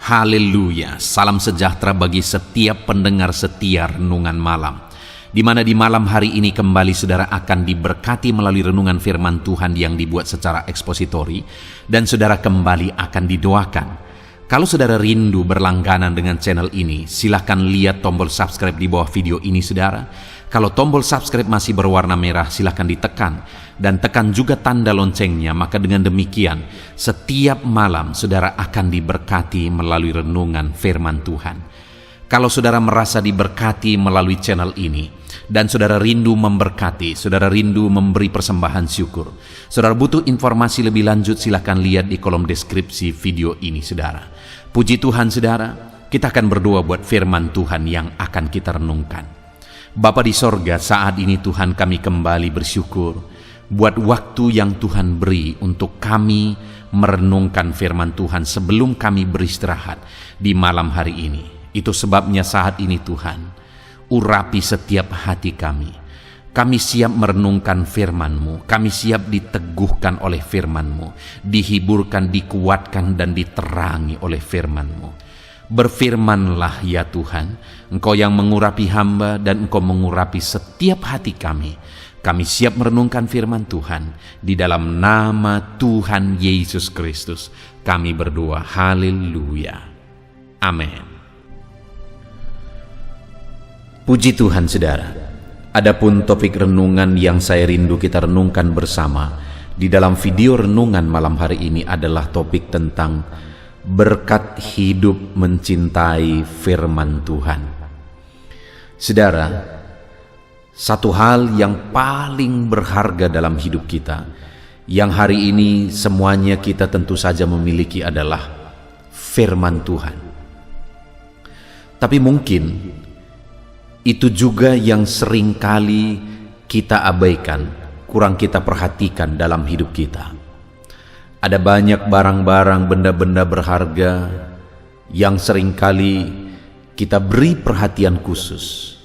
Haleluya, salam sejahtera bagi setiap pendengar setia Renungan Malam, di mana di malam hari ini kembali saudara akan diberkati melalui renungan firman Tuhan yang dibuat secara ekspositori, dan saudara kembali akan didoakan. Kalau saudara rindu berlangganan dengan channel ini, silahkan lihat tombol subscribe di bawah video ini saudara. Kalau tombol subscribe masih berwarna merah, silahkan ditekan. Dan tekan juga tanda loncengnya, maka dengan demikian setiap malam saudara akan diberkati melalui renungan firman Tuhan. Kalau saudara merasa diberkati melalui channel ini, dan saudara rindu memberkati, saudara rindu memberi persembahan syukur, saudara butuh informasi lebih lanjut, silahkan lihat di kolom deskripsi video ini saudara. Puji Tuhan saudara, kita akan berdoa buat firman Tuhan yang akan kita renungkan. Bapa di sorga, saat ini Tuhan kami kembali bersyukur buat waktu yang Tuhan beri untuk kami merenungkan firman Tuhan sebelum kami beristirahat di malam hari ini. Itu sebabnya saat ini Tuhan, urapi setiap hati kami. Kami siap merenungkan firman-Mu, kami siap diteguhkan oleh firman-Mu, dihiburkan, dikuatkan, dan diterangi oleh firman-Mu. Berfirmanlah ya Tuhan, Engkau yang mengurapi hamba dan Engkau mengurapi setiap hati kami. Kami siap merenungkan firman Tuhan. Di dalam nama Tuhan Yesus Kristus kami berdoa, haleluya, amin. Puji Tuhan saudara, adapun topik renungan yang saya rindu kita renungkan bersama di dalam video renungan malam hari ini adalah topik tentang berkat hidup mencintai firman Tuhan. Saudara, satu hal yang paling berharga dalam hidup kita, yang hari ini semuanya kita tentu saja memiliki, adalah firman Tuhan. Tapi mungkin itu juga yang seringkali kita abaikan, kurang kita perhatikan dalam hidup kita. Ada banyak barang-barang, benda-benda berharga yang seringkali kita beri perhatian khusus,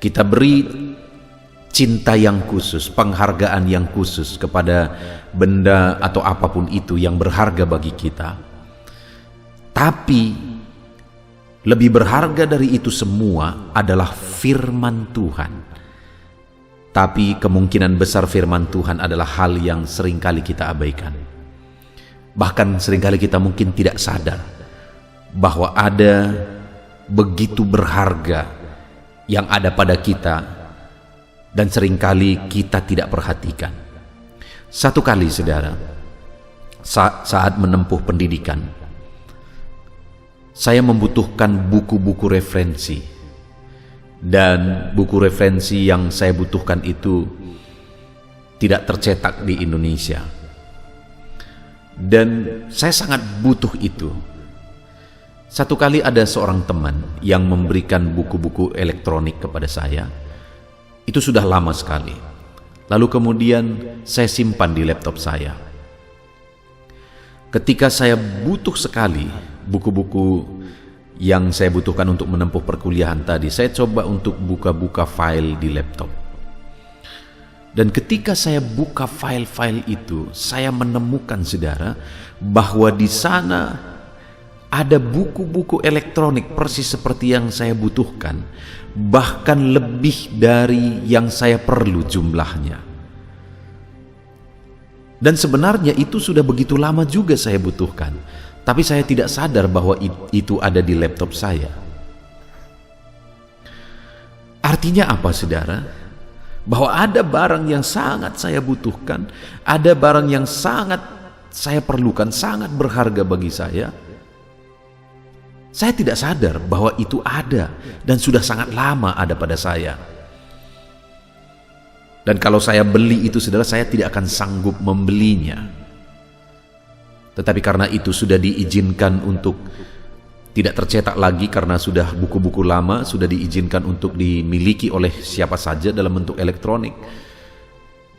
kita beri cinta yang khusus, penghargaan yang khusus kepada benda atau apapun itu yang berharga bagi kita. Tapi lebih berharga dari itu semua adalah firman Tuhan. Tapi kemungkinan besar firman Tuhan adalah hal yang seringkali kita abaikan. Bahkan seringkali kita mungkin tidak sadar bahwa ada begitu berharga yang ada pada kita, dan seringkali kita tidak perhatikan. Satu kali saudara, saat menempuh pendidikan, saya membutuhkan buku-buku referensi, dan buku referensi yang saya butuhkan itu tidak tercetak di Indonesia. Dan saya sangat butuh itu. Satu kali ada seorang teman yang memberikan buku-buku elektronik kepada saya. Itu sudah lama sekali. Lalu kemudian saya simpan di laptop saya. Ketika saya butuh sekali buku-buku yang saya butuhkan untuk menempuh perkuliahan tadi, saya coba untuk buka-buka file di laptop. Dan ketika saya buka file-file itu, saya menemukan saudara bahwa di sana ada buku-buku elektronik persis seperti yang saya butuhkan, bahkan lebih dari yang saya perlu jumlahnya. Dan sebenarnya itu sudah begitu lama juga saya butuhkan, tapi saya tidak sadar bahwa itu ada di laptop saya. Artinya apa saudara? Bahwa ada barang yang sangat saya butuhkan, ada barang yang sangat saya perlukan, sangat berharga bagi saya. Saya tidak sadar bahwa itu ada dan sudah sangat lama ada pada saya. Dan kalau saya beli itu saudara, saya tidak akan sanggup membelinya. Tetapi karena itu sudah diizinkan untuk tidak tercetak lagi, karena sudah buku-buku lama, sudah diizinkan untuk dimiliki oleh siapa saja dalam bentuk elektronik.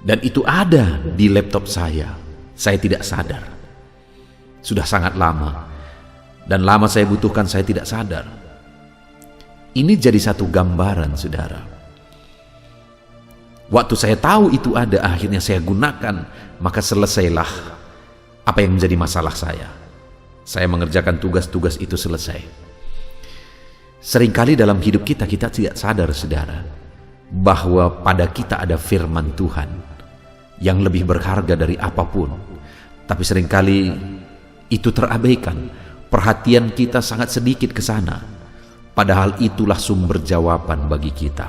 Dan itu ada di laptop saya. Saya tidak sadar. Sudah sangat lama. Dan lama saya butuhkan, saya tidak sadar. Ini jadi satu gambaran saudara. Waktu saya tahu itu ada, akhirnya saya gunakan, maka selesailah apa yang menjadi masalah saya. saya mengerjakan tugas-tugas itu selesai. Seringkali dalam hidup kita tidak sadar, saudara, bahwa pada kita ada firman Tuhan yang lebih berharga dari apapun. Tapi seringkali itu terabaikan. Perhatian kita sangat sedikit ke sana. Padahal itulah sumber jawaban bagi kita.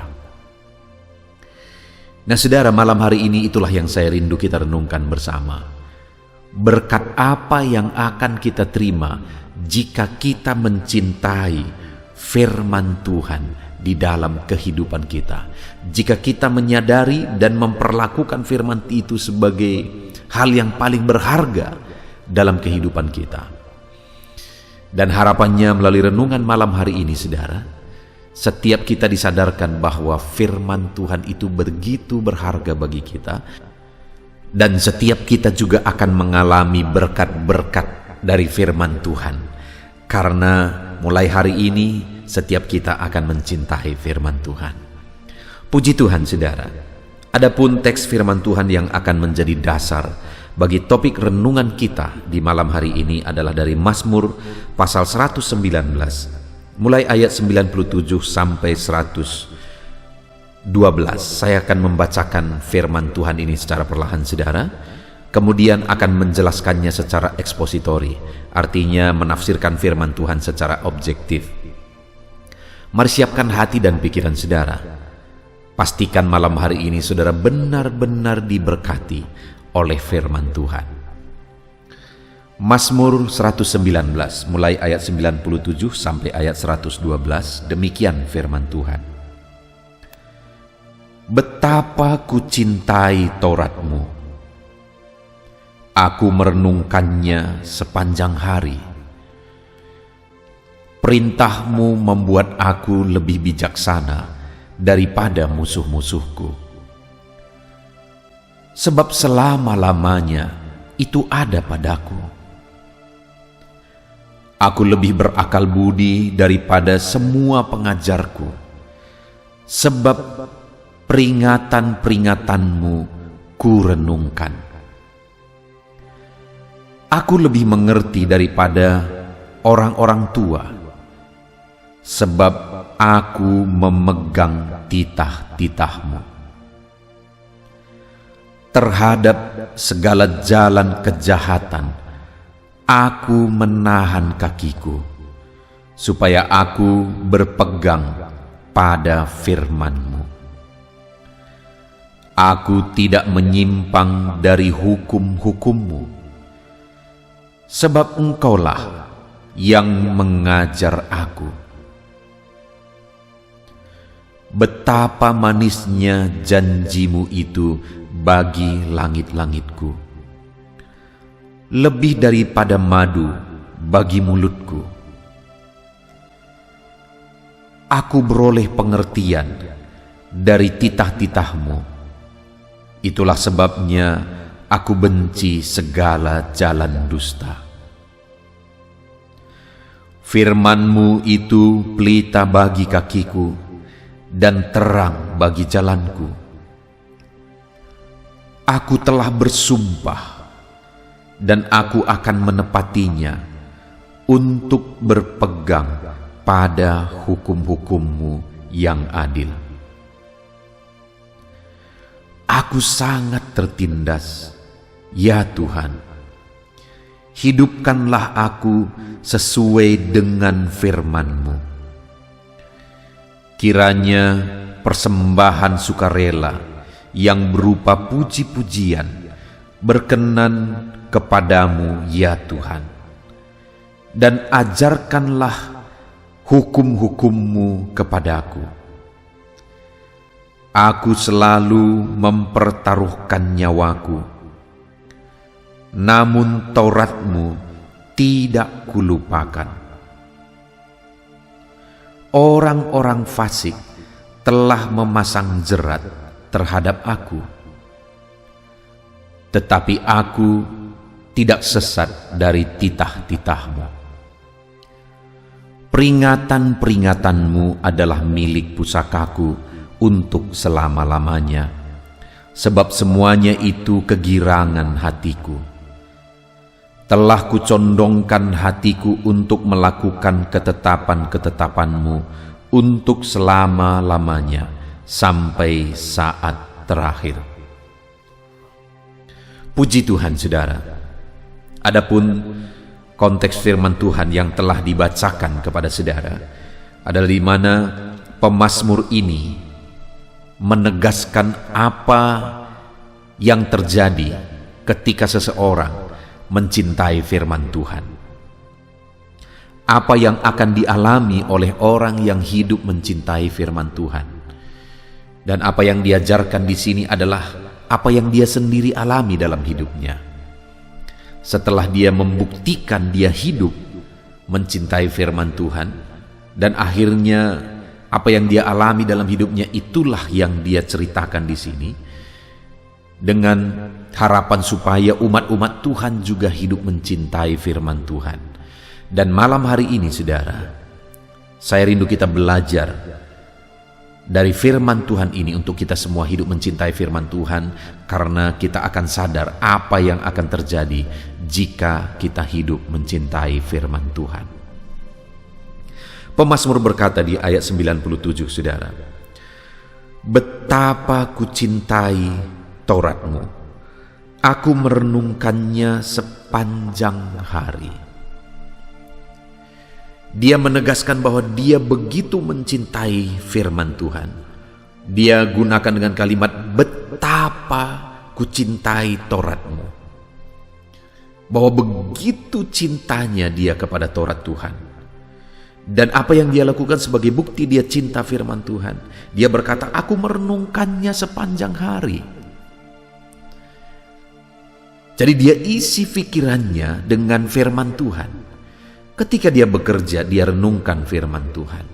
Nah, saudara, malam hari ini itulah yang saya rindu kita renungkan bersama. Berkat apa yang akan kita terima jika kita mencintai firman Tuhan di dalam kehidupan kita? Jika kita menyadari dan memperlakukan firman itu sebagai hal yang paling berharga dalam kehidupan kita. Dan harapannya melalui renungan malam hari ini, saudara, setiap kita disadarkan bahwa firman Tuhan itu begitu berharga bagi kita, dan setiap kita juga akan mengalami berkat-berkat dari firman Tuhan, karena mulai hari ini setiap kita akan mencintai firman Tuhan. Puji Tuhan, saudara. Adapun teks firman Tuhan yang akan menjadi dasar bagi topik renungan kita di malam hari ini adalah dari Mazmur pasal 119, mulai ayat 97 sampai 112. Saya akan membacakan firman Tuhan ini secara perlahan, saudara, kemudian akan menjelaskannya secara ekspositori, artinya menafsirkan firman Tuhan secara objektif. Mari siapkan hati dan pikiran saudara. Pastikan malam hari ini saudara benar-benar diberkati oleh firman Tuhan. Mazmur 119 mulai ayat 97 sampai ayat 112, demikian firman Tuhan. Betapa ku cintai Taurat-Mu. Aku merenungkannya sepanjang hari. Perintah-Mu membuat aku lebih bijaksana daripada musuh-musuhku. Sebab selama-lamanya itu ada padaku. Aku lebih berakal budi daripada semua pengajarku, sebab peringatan-peringatanmu ku renungkan. Aku lebih mengerti daripada orang-orang tua, sebab aku memegang titah-titahmu. Terhadap segala jalan kejahatan, aku menahan kakiku, supaya aku berpegang pada firman-Mu. Aku tidak menyimpang dari hukum-hukum-Mu, sebab Engkaulah yang mengajar aku. Betapa manisnya janji-Mu itu bagi langit-langitku, lebih daripada madu bagi mulutku. Aku beroleh pengertian dari titah-titah-Mu. Itulah sebabnya aku benci segala jalan dusta. Firman-Mu itu pelita bagi kakiku dan terang bagi jalanku. Aku telah bersumpah dan aku akan menepatinya untuk berpegang pada hukum-hukum-Mu yang adil. Aku sangat tertindas, ya Tuhan. Hidupkanlah aku sesuai dengan firman-Mu. Kiranya persembahan sukarela yang berupa puji-pujian berkenan kepadamu, ya Tuhan. Dan ajarkanlah hukum-hukum-Mu kepadaku. Aku selalu mempertaruhkan nyawaku, namun Taurat-Mu tidak kulupakan. Orang-orang fasik telah memasang jerat terhadap aku, tetapi aku tidak sesat dari titah-titah-Mu. Peringatan-peringatan-Mu adalah milik pusakaku untuk selama-lamanya, sebab semuanya itu kegirangan hatiku. Telah kucondongkan hatiku untuk melakukan ketetapan-ketetapanmu untuk selama-lamanya sampai saat terakhir. Puji Tuhan, saudara. Adapun konteks firman Tuhan yang telah dibacakan kepada saudara adalah di mana pemazmur ini menegaskan apa yang terjadi ketika seseorang mencintai firman Tuhan. Apa yang akan dialami oleh orang yang hidup mencintai firman Tuhan. Dan apa yang diajarkan di sini adalah apa yang dia sendiri alami dalam hidupnya. Setelah dia membuktikan dia hidup mencintai firman Tuhan, dan akhirnya apa yang dia alami dalam hidupnya itulah yang dia ceritakan di sini, dengan harapan supaya umat-umat Tuhan juga hidup mencintai firman Tuhan. Dan malam hari ini, saudara, saya rindu kita belajar dari firman Tuhan ini untuk kita semua hidup mencintai firman Tuhan, karena kita akan sadar apa yang akan terjadi jika kita hidup mencintai firman Tuhan. Pemazmur berkata di ayat 97, saudara, betapa ku cintai Tauratmu, aku merenungkannya sepanjang hari. Dia menegaskan bahwa dia begitu mencintai firman Tuhan. Dia gunakan dengan kalimat betapa ku cintai Tauratmu, bahwa begitu cintanya dia kepada Taurat Tuhan. Dan apa yang dia lakukan sebagai bukti dia cinta firman Tuhan, dia berkata, aku merenungkannya sepanjang hari. Jadi dia isi pikirannya dengan firman Tuhan. Ketika dia bekerja, dia renungkan firman Tuhan.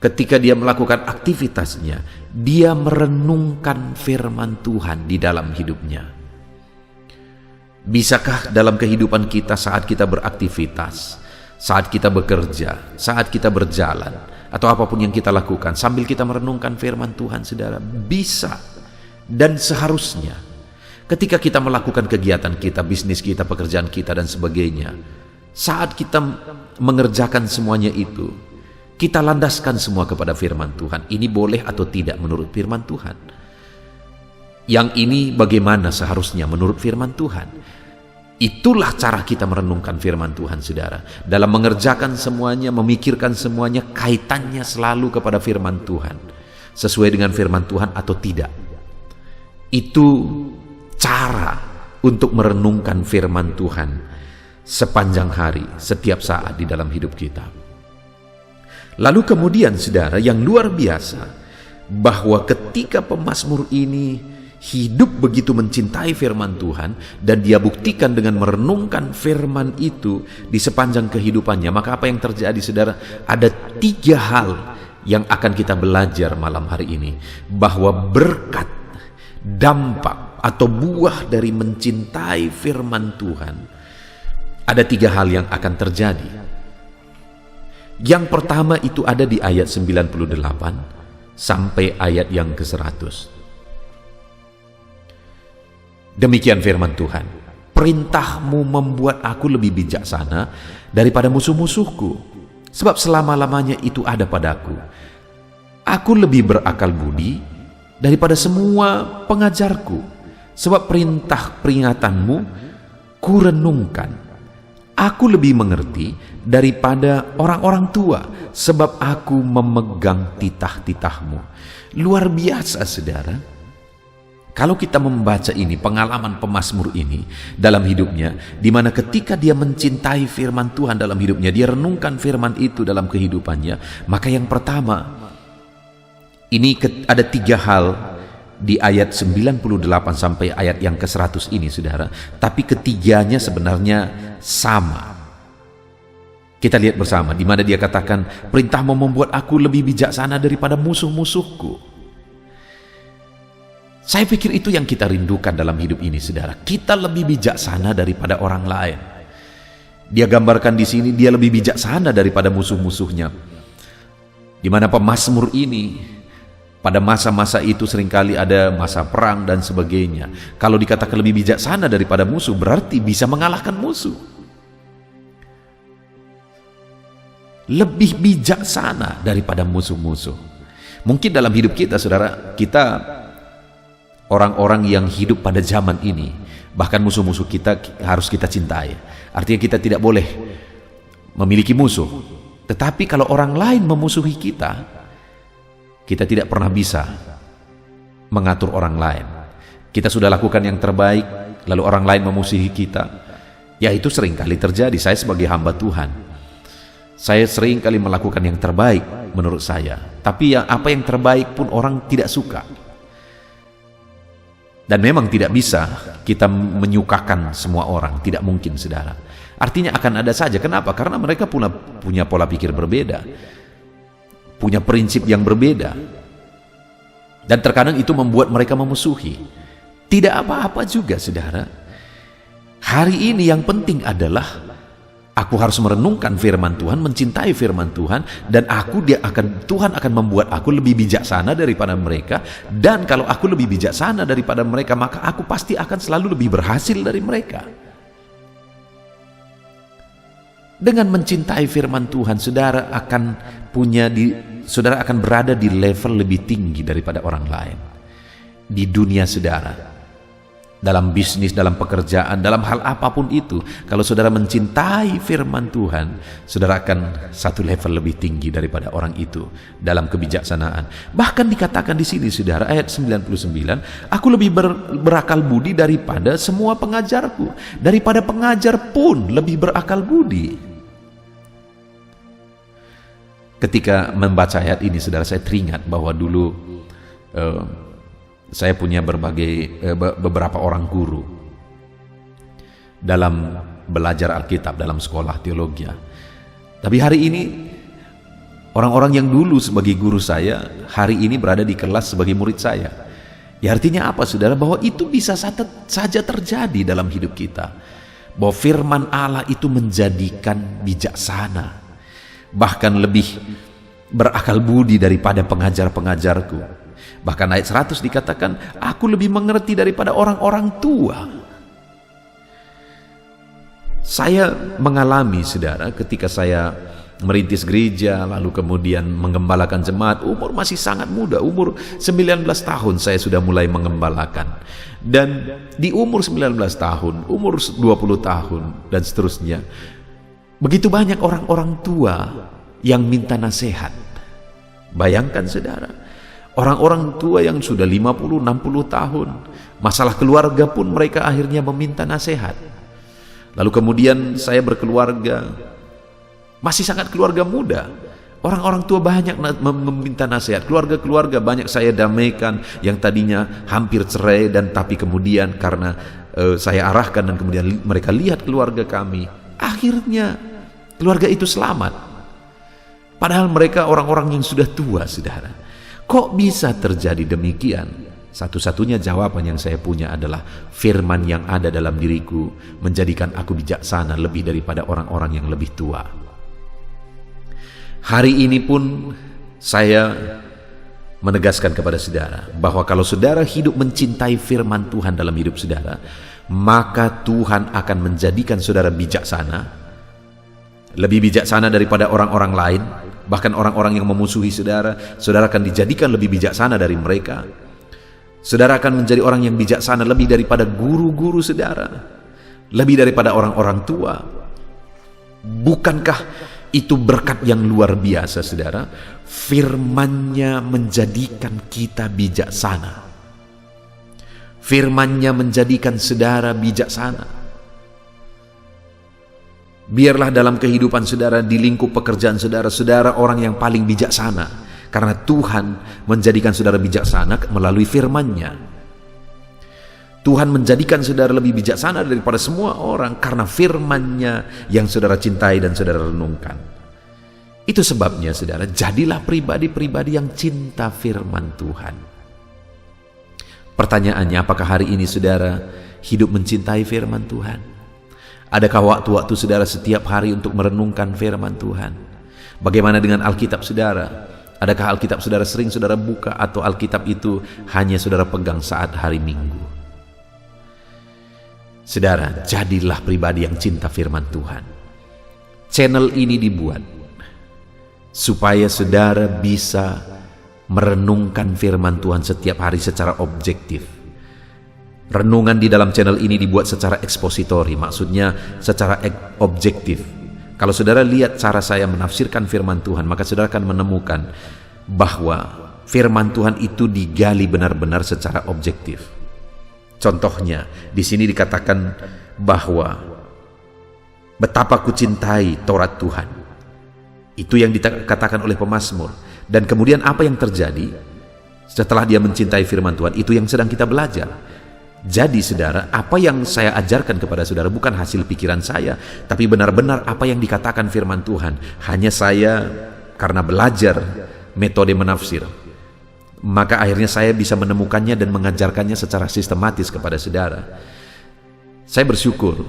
Ketika dia melakukan aktivitasnya, dia merenungkan firman Tuhan di dalam hidupnya. Bisakah dalam kehidupan kita saat kita beraktivitas, saat kita bekerja, saat kita berjalan, atau apapun yang kita lakukan, sambil kita merenungkan firman Tuhan, saudara? Bisa dan seharusnya. Ketika kita melakukan kegiatan kita, bisnis kita, pekerjaan kita, dan sebagainya, saat kita mengerjakan semuanya itu, kita landaskan semua kepada firman Tuhan. Ini boleh atau tidak menurut firman Tuhan? Yang ini bagaimana seharusnya menurut firman Tuhan? Itulah cara kita merenungkan firman Tuhan, saudara. Dalam mengerjakan semuanya, memikirkan semuanya, kaitannya selalu kepada firman Tuhan. Sesuai dengan firman Tuhan atau tidak. Itu cara untuk merenungkan firman Tuhan sepanjang hari, setiap saat di dalam hidup kita. Lalu kemudian, saudara, yang luar biasa, bahwa ketika pemazmur ini hidup begitu mencintai firman Tuhan, dan dia buktikan dengan merenungkan firman itu di sepanjang kehidupannya, maka apa yang terjadi, saudara? Ada 3 hal yang akan kita belajar malam hari ini, bahwa berkat, dampak, atau buah dari mencintai firman Tuhan, ada 3 hal yang akan terjadi. Yang pertama itu ada di ayat 98 sampai ayat yang ke-100. Demikian firman Tuhan, perintahmu membuat aku lebih bijaksana daripada musuh-musuhku, sebab selama-lamanya itu ada padaku. Aku lebih berakal budi daripada semua pengajarku, sebab perintah peringatanmu kurenungkan. Aku lebih mengerti daripada orang-orang tua, sebab aku memegang titah-titahmu. Luar biasa, saudara. Kalau kita membaca ini, pengalaman pemazmur ini dalam hidupnya, di mana ketika dia mencintai firman Tuhan dalam hidupnya, dia renungkan firman itu dalam kehidupannya, maka yang pertama, ini ada 3 hal di ayat 98 sampai ayat yang ke-100 ini, saudara. Tapi ketiganya sebenarnya sama. Kita lihat bersama, di mana dia katakan, perintahmu membuat aku lebih bijaksana daripada musuh-musuhku. Saya pikir itu yang kita rindukan dalam hidup ini, saudara. Kita lebih bijaksana daripada orang lain. Dia gambarkan di sini, dia lebih bijaksana daripada musuh-musuhnya. Di mana pemazmur ini Pada masa-masa itu seringkali ada masa perang dan sebagainya. Kalau dikatakan lebih bijaksana daripada musuh, berarti bisa mengalahkan musuh. Lebih bijaksana daripada musuh-musuh. Mungkin dalam hidup kita, saudara, kita orang-orang yang hidup pada zaman ini, bahkan musuh-musuh kita harus kita cintai. Artinya kita tidak boleh memiliki musuh. Tetapi kalau orang lain memusuhi kita, kita tidak pernah bisa mengatur orang lain. Kita sudah lakukan yang terbaik, lalu orang lain memusuhi kita. Ya, itu sering kali terjadi. Saya sebagai hamba Tuhan, saya sering kali melakukan yang terbaik menurut saya. Tapi apa yang terbaik pun orang tidak suka. Dan memang tidak bisa kita menyukakan semua orang. Tidak mungkin, saudara. Artinya akan ada saja. Kenapa? Karena mereka punya pola pikir berbeda, punya prinsip yang berbeda, dan terkadang itu membuat mereka memusuhi. Tidak apa-apa juga, saudara. Hari ini yang penting adalah aku harus merenungkan firman Tuhan, mencintai firman Tuhan, dan Tuhan akan membuat aku lebih bijaksana daripada mereka. Dan kalau aku lebih bijaksana daripada mereka, maka aku pasti akan selalu lebih berhasil dari mereka. Dengan mencintai firman Tuhan, saudara akan berada di level lebih tinggi daripada orang lain di dunia, saudara. Dalam bisnis, dalam pekerjaan, dalam hal apapun itu, kalau saudara mencintai firman Tuhan, saudara akan satu level lebih tinggi daripada orang itu dalam kebijaksanaan. Bahkan dikatakan di sini, saudara, ayat 99, aku lebih berakal budi daripada semua pengajarku. Daripada pengajar pun lebih berakal budi. Ketika membaca ayat ini, saudara, saya teringat bahwa dulu saya punya beberapa orang guru dalam belajar Alkitab dalam sekolah teologi. Tapi hari ini orang-orang yang dulu sebagai guru saya, hari ini berada di kelas sebagai murid saya. Ya, artinya apa, saudara? Bahwa itu bisa saja terjadi dalam hidup kita. Bahwa firman Allah itu menjadikan bijaksana, bahkan lebih berakal budi daripada pengajar-pengajarku. Bahkan ayat 100 dikatakan, aku lebih mengerti daripada orang-orang tua. Saya mengalami, saudara, ketika saya merintis gereja, lalu kemudian mengembalakan jemaat, umur masih sangat muda, umur 19 tahun saya sudah mulai mengembalakan. Dan di umur 19 tahun, umur 20 tahun, dan seterusnya, begitu banyak orang-orang tua yang minta nasihat. Bayangkan, saudara, orang-orang tua yang sudah 50-60 tahun, masalah keluarga pun mereka akhirnya meminta nasihat. Lalu kemudian saya berkeluarga, masih sangat keluarga muda. Orang-orang tua banyak meminta nasihat. Keluarga-keluarga banyak saya damaikan yang tadinya hampir cerai, dan tapi kemudian karena saya arahkan dan kemudian mereka lihat keluarga kami, akhirnya keluarga itu selamat. Padahal mereka orang-orang yang sudah tua, saudara. Kok bisa terjadi demikian? Satu-satunya jawaban yang saya punya adalah firman yang ada dalam diriku menjadikan aku bijaksana lebih daripada orang-orang yang lebih tua. Hari ini pun saya menegaskan kepada saudara bahwa kalau saudara hidup mencintai firman Tuhan dalam hidup saudara, maka Tuhan akan menjadikan saudara bijaksana, lebih bijaksana daripada orang-orang lain. Bahkan orang-orang yang memusuhi saudara, saudara akan dijadikan lebih bijaksana dari mereka. Saudara akan menjadi orang yang bijaksana lebih daripada guru-guru saudara, lebih daripada orang-orang tua. Bukankah itu berkat yang luar biasa, saudara? Firman-Nya menjadikan kita bijaksana. Firman-Nya menjadikan saudara bijaksana. Biarlah dalam kehidupan saudara, di lingkup pekerjaan saudara, saudara orang yang paling bijaksana. Karena Tuhan menjadikan saudara bijaksana melalui firman-Nya. Tuhan menjadikan saudara lebih bijaksana daripada semua orang karena firman-Nya yang saudara cintai dan saudara renungkan. Itu sebabnya, saudara, jadilah pribadi-pribadi yang cinta firman Tuhan. Pertanyaannya, apakah hari ini saudara hidup mencintai firman Tuhan? Adakah waktu-waktu saudara setiap hari untuk merenungkan firman Tuhan? Bagaimana dengan Alkitab saudara? Adakah Alkitab saudara sering saudara buka, atau Alkitab itu hanya saudara pegang saat hari Minggu? Saudara, jadilah pribadi yang cinta firman Tuhan. Channel ini dibuat supaya saudara bisa merenungkan firman Tuhan setiap hari secara objektif. Renungan di dalam channel ini dibuat secara ekspositori, maksudnya secara objektif. Kalau saudara lihat cara saya menafsirkan firman Tuhan, maka saudara akan menemukan bahwa firman Tuhan itu digali benar-benar secara objektif. Contohnya, di sini dikatakan bahwa betapa kucintai Taurat Tuhan. Itu yang dikatakan oleh pemazmur. Dan kemudian apa yang terjadi setelah dia mencintai firman Tuhan? Itu yang sedang kita belajar. Jadi saudara, apa yang saya ajarkan kepada saudara bukan hasil pikiran saya, tapi benar-benar apa yang dikatakan firman Tuhan. Hanya saya karena belajar metode menafsir, maka akhirnya saya bisa menemukannya dan mengajarkannya secara sistematis kepada saudara. Saya bersyukur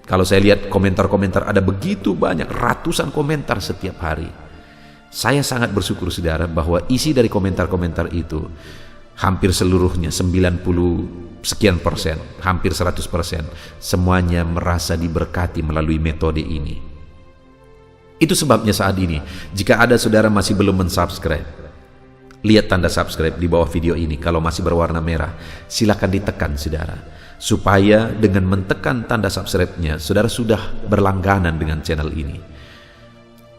kalau saya lihat komentar-komentar, ada begitu banyak, ratusan komentar setiap hari. Saya sangat bersyukur saudara bahwa isi dari komentar-komentar itu hampir seluruhnya 90 sekian persen, hampir 100%, semuanya merasa diberkati melalui metode ini. Itu sebabnya saat ini, jika ada saudara masih belum mensubscribe, lihat tanda subscribe di bawah video ini. Kalau masih berwarna merah, silakan ditekan saudara, supaya dengan mentekan tanda subscribe-nya, saudara sudah berlangganan dengan channel ini.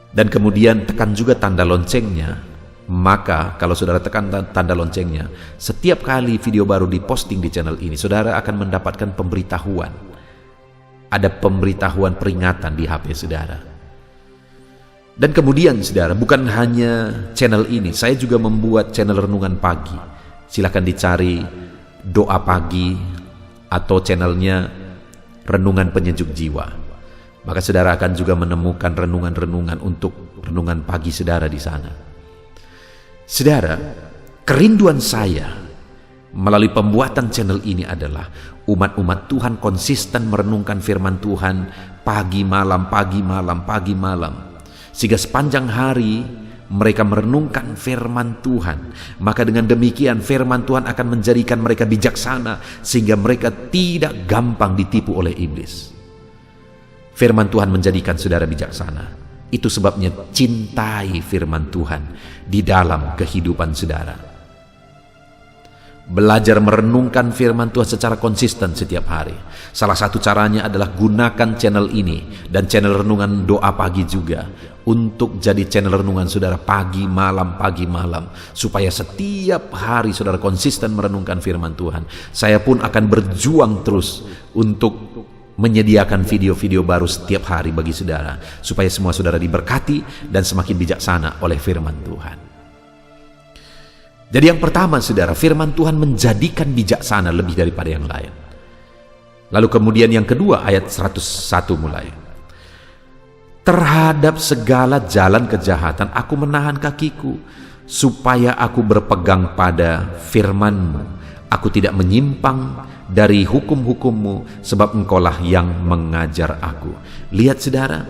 Dan kemudian tekan juga tanda loncengnya. Maka kalau saudara tekan tanda loncengnya, setiap kali video baru diposting di channel ini, saudara akan mendapatkan pemberitahuan. Ada pemberitahuan peringatan di HP saudara. Dan kemudian saudara, bukan hanya channel ini, saya juga membuat channel renungan pagi. Silakan dicari doa pagi atau channelnya renungan penyejuk jiwa. Maka saudara akan juga menemukan renungan-renungan untuk renungan pagi saudara di sana. Saudara, kerinduan saya melalui pembuatan channel ini adalah umat-umat Tuhan konsisten merenungkan firman Tuhan pagi malam, pagi malam, pagi malam. Sehingga sepanjang hari mereka merenungkan firman Tuhan. Maka dengan demikian firman Tuhan akan menjadikan mereka bijaksana, sehingga mereka tidak gampang ditipu oleh iblis. Firman Tuhan menjadikan saudara bijaksana. Itu sebabnya cintai firman Tuhan di dalam kehidupan saudara. Belajar merenungkan firman Tuhan secara konsisten setiap hari. Salah satu caranya adalah gunakan channel ini dan channel renungan doa pagi juga untuk jadi channel renungan saudara pagi malam, supaya setiap hari saudara konsisten merenungkan firman Tuhan. Saya pun akan berjuang terus untuk menyediakan video-video baru setiap hari bagi saudara, supaya semua saudara diberkati dan semakin bijaksana oleh firman Tuhan. Jadi yang pertama saudara, firman Tuhan menjadikan bijaksana lebih daripada yang lain. Lalu kemudian yang kedua, ayat 101 mulai. Terhadap segala jalan kejahatan aku menahan kakiku, supaya aku berpegang pada firman-Mu. Aku tidak menyimpang dari hukum-hukum-Mu, sebab Engkaulah yang mengajar aku. Lihat saudara,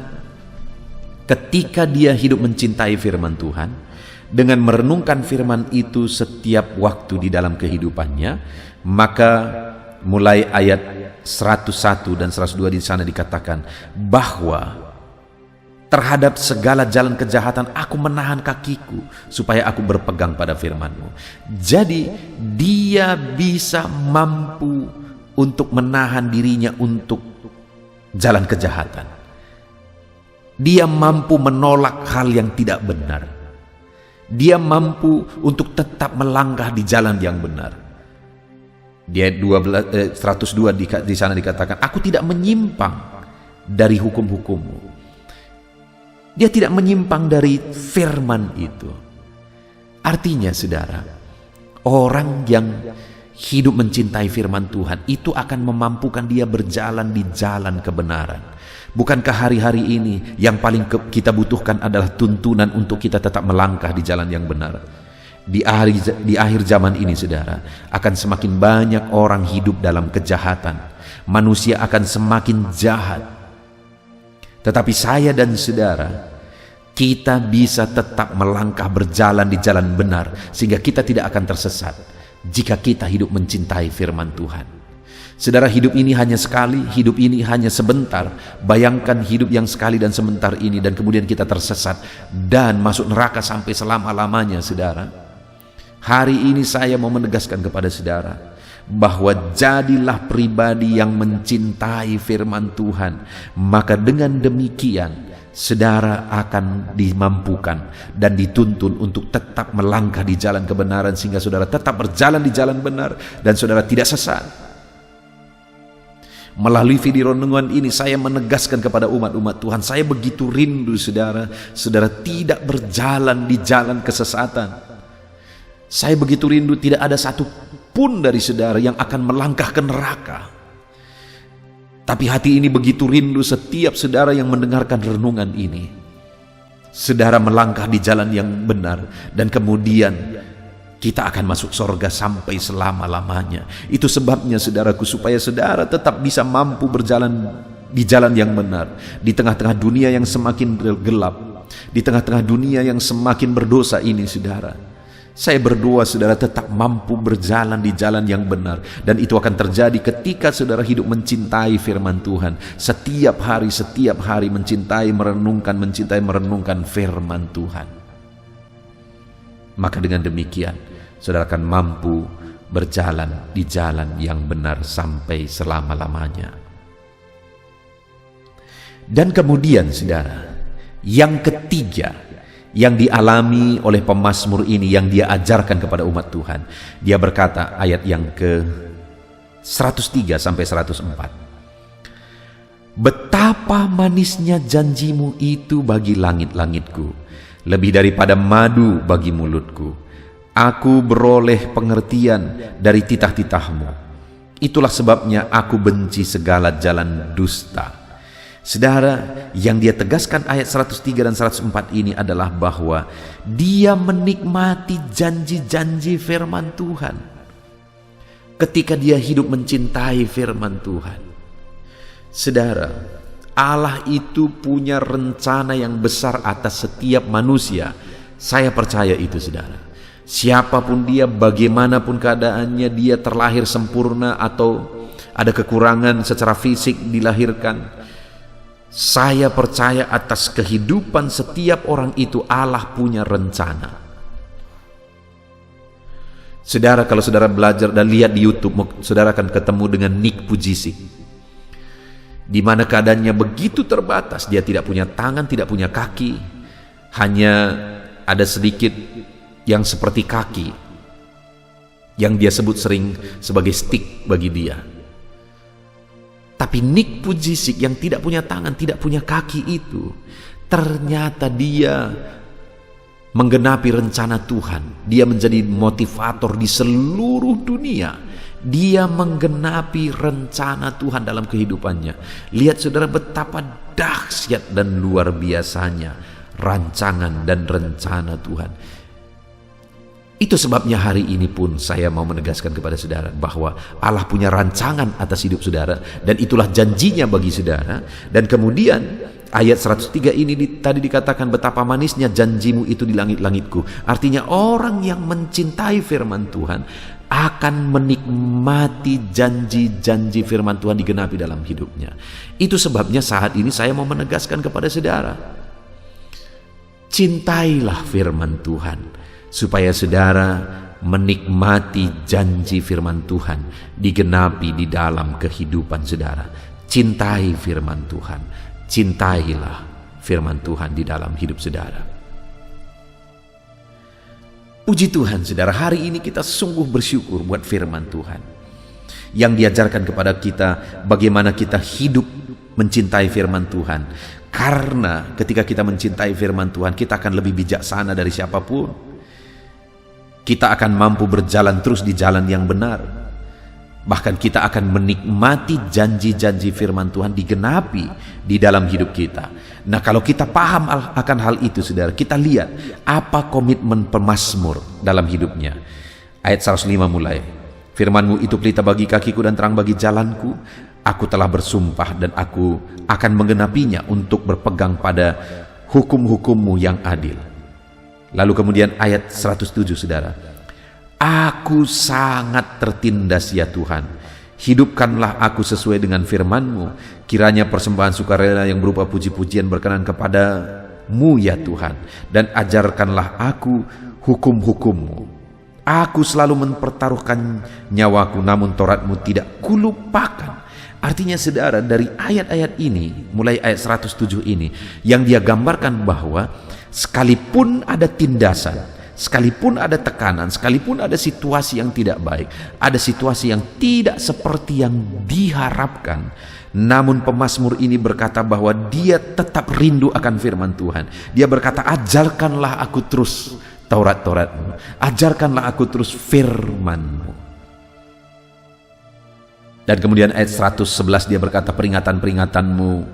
ketika dia hidup mencintai firman Tuhan, dengan merenungkan firman itu setiap waktu di dalam kehidupannya, maka mulai ayat 101 dan 102 di sana dikatakan bahwa terhadap segala jalan kejahatan aku menahan kakiku, supaya aku berpegang pada firman-Mu. Jadi dia bisa mampu untuk menahan dirinya untuk jalan kejahatan. Dia mampu menolak hal yang tidak benar. Dia mampu untuk tetap melangkah di jalan yang benar. Dia 102 di sana dikatakan, aku tidak menyimpang dari hukum-hukum-Mu. Dia tidak menyimpang dari firman itu. Artinya saudara, orang yang hidup mencintai firman Tuhan itu akan memampukan dia berjalan di jalan kebenaran. Bukankah hari-hari ini yang paling kita butuhkan adalah tuntunan untuk kita tetap melangkah di jalan yang benar? Di akhir zaman ini saudara, akan semakin banyak orang hidup dalam kejahatan. Manusia akan semakin jahat. Tetapi saya dan saudara kita bisa tetap melangkah berjalan di jalan benar sehingga kita tidak akan tersesat jika kita hidup mencintai firman Tuhan. Saudara, hidup ini hanya sekali, hidup ini hanya sebentar. Bayangkan hidup yang sekali dan sebentar ini dan kemudian kita tersesat dan masuk neraka sampai selama-lamanya, saudara. Hari ini saya mau menegaskan kepada saudara bahwa jadilah pribadi yang mencintai firman Tuhan. Maka dengan demikian saudara akan dimampukan dan dituntun untuk tetap melangkah di jalan kebenaran sehingga saudara tetap berjalan di jalan benar dan saudara tidak sesat. Melalui video renungan ini saya menegaskan kepada umat-umat Tuhan, saya begitu rindu saudara tidak berjalan di jalan kesesatan. Saya begitu rindu tidak ada satu pun dari saudara yang akan melangkah ke neraka. Tapi hati ini begitu rindu setiap saudara yang mendengarkan renungan ini. Saudara melangkah di jalan yang benar dan kemudian kita akan masuk surga sampai selama-lamanya. Itu sebabnya saudaraku, supaya saudara tetap bisa mampu berjalan di jalan yang benar di tengah-tengah dunia yang semakin gelap, di tengah-tengah dunia yang semakin berdosa ini, saudara. Saya berdoa saudara tetap mampu berjalan di jalan yang benar, dan itu akan terjadi ketika saudara hidup mencintai firman Tuhan. Setiap hari mencintai, merenungkan firman Tuhan. Maka dengan demikian saudara akan mampu berjalan di jalan yang benar sampai selama-lamanya. Dan kemudian saudara, yang ketiga yang dialami oleh pemazmur ini, yang dia ajarkan kepada umat Tuhan, dia berkata, ayat yang ke 103 sampai 104, betapa manisnya janjimu itu bagi langit-langitku, lebih daripada madu bagi mulutku. Aku beroleh pengertian dari titah-titahmu. Itulah sebabnya aku benci segala jalan dusta. Saudara, yang dia tegaskan ayat 103 dan 104 ini adalah bahwa dia menikmati janji-janji firman Tuhan. Ketika dia hidup mencintai firman Tuhan. Saudara, Allah itu punya rencana yang besar atas setiap manusia. Saya percaya itu, saudara. Siapapun dia, bagaimanapun keadaannya, dia terlahir sempurna atau ada kekurangan secara fisik dilahirkan, saya percaya atas kehidupan setiap orang itu Allah punya rencana. Saudara, kalau saudara belajar dan lihat di YouTube, saudara akan ketemu dengan Nick Pujisik, di mana keadaannya begitu terbatas. Dia tidak punya tangan, tidak punya kaki, hanya ada sedikit yang seperti kaki, yang dia sebut sering sebagai stick bagi dia. Tapi Nick Pujisik yang tidak punya tangan, tidak punya kaki itu, ternyata dia menggenapi rencana Tuhan. Dia menjadi motivator di seluruh dunia. Dia menggenapi rencana Tuhan dalam kehidupannya. Lihat saudara betapa dahsyat dan luar biasanya rancangan dan rencana Tuhan. Itu sebabnya hari ini pun saya mau menegaskan kepada saudara bahwa Allah punya rancangan atas hidup saudara, dan itulah janjinya bagi saudara. Dan kemudian ayat 103 ini tadi dikatakan betapa manisnya janjimu itu di langit-langitku. Artinya orang yang mencintai firman Tuhan akan menikmati janji-janji firman Tuhan digenapi dalam hidupnya. Itu sebabnya saat ini saya mau menegaskan kepada saudara, cintailah firman Tuhan, supaya saudara menikmati janji firman Tuhan digenapi di dalam kehidupan saudara. Cintai firman Tuhan, cintailah firman Tuhan di dalam hidup saudara. Puji Tuhan saudara, hari ini kita sungguh bersyukur buat firman Tuhan yang diajarkan kepada kita bagaimana kita hidup mencintai firman Tuhan. Karena ketika kita mencintai firman Tuhan, kita akan lebih bijaksana dari siapapun. Kita akan mampu berjalan terus di jalan yang benar. Bahkan kita akan menikmati janji-janji firman Tuhan digenapi di dalam hidup kita. Nah, kalau kita paham akan hal itu saudara, kita lihat apa komitmen pemazmur dalam hidupnya. Ayat 105 mulai. Firman-Mu itu pelita bagi kakiku dan terang bagi jalanku. Aku telah bersumpah dan aku akan menggenapinya untuk berpegang pada hukum-hukum-Mu yang adil. Lalu kemudian ayat 107 saudara, aku sangat tertindas ya Tuhan, hidupkanlah aku sesuai dengan firman-Mu, kiranya persembahan sukarela yang berupa puji-pujian berkenan kepada-Mu ya Tuhan, dan ajarkanlah aku hukum-hukum-Mu. Aku selalu mempertaruhkan nyawaku, namun Taurat-Mu tidak kulupakan. Artinya saudara, dari ayat-ayat ini, mulai ayat 107 ini, yang dia gambarkan bahwa sekalipun ada tindasan, sekalipun ada tekanan, sekalipun ada situasi yang tidak baik, ada situasi yang tidak seperti yang diharapkan, namun pemazmur ini berkata bahwa dia tetap rindu akan firman Tuhan. Dia berkata, ajarkanlah aku terus Taurat-Taurat-Mu, ajarkanlah aku terus firman-Mu. Dan kemudian ayat 111 dia berkata, peringatan-peringatanmu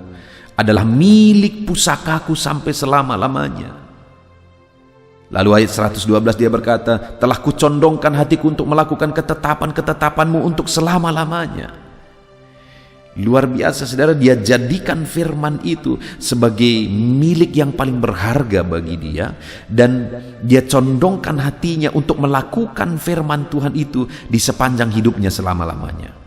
adalah milik pusakaku sampai selama-lamanya. Lalu ayat 112 dia berkata, telah kucondongkan hatiku untuk melakukan ketetapan-ketetapanmu untuk selama-lamanya. Luar biasa saudara, dia jadikan firman itu sebagai milik yang paling berharga bagi dia, dan dia condongkan hatinya untuk melakukan firman Tuhan itu di sepanjang hidupnya selama-lamanya.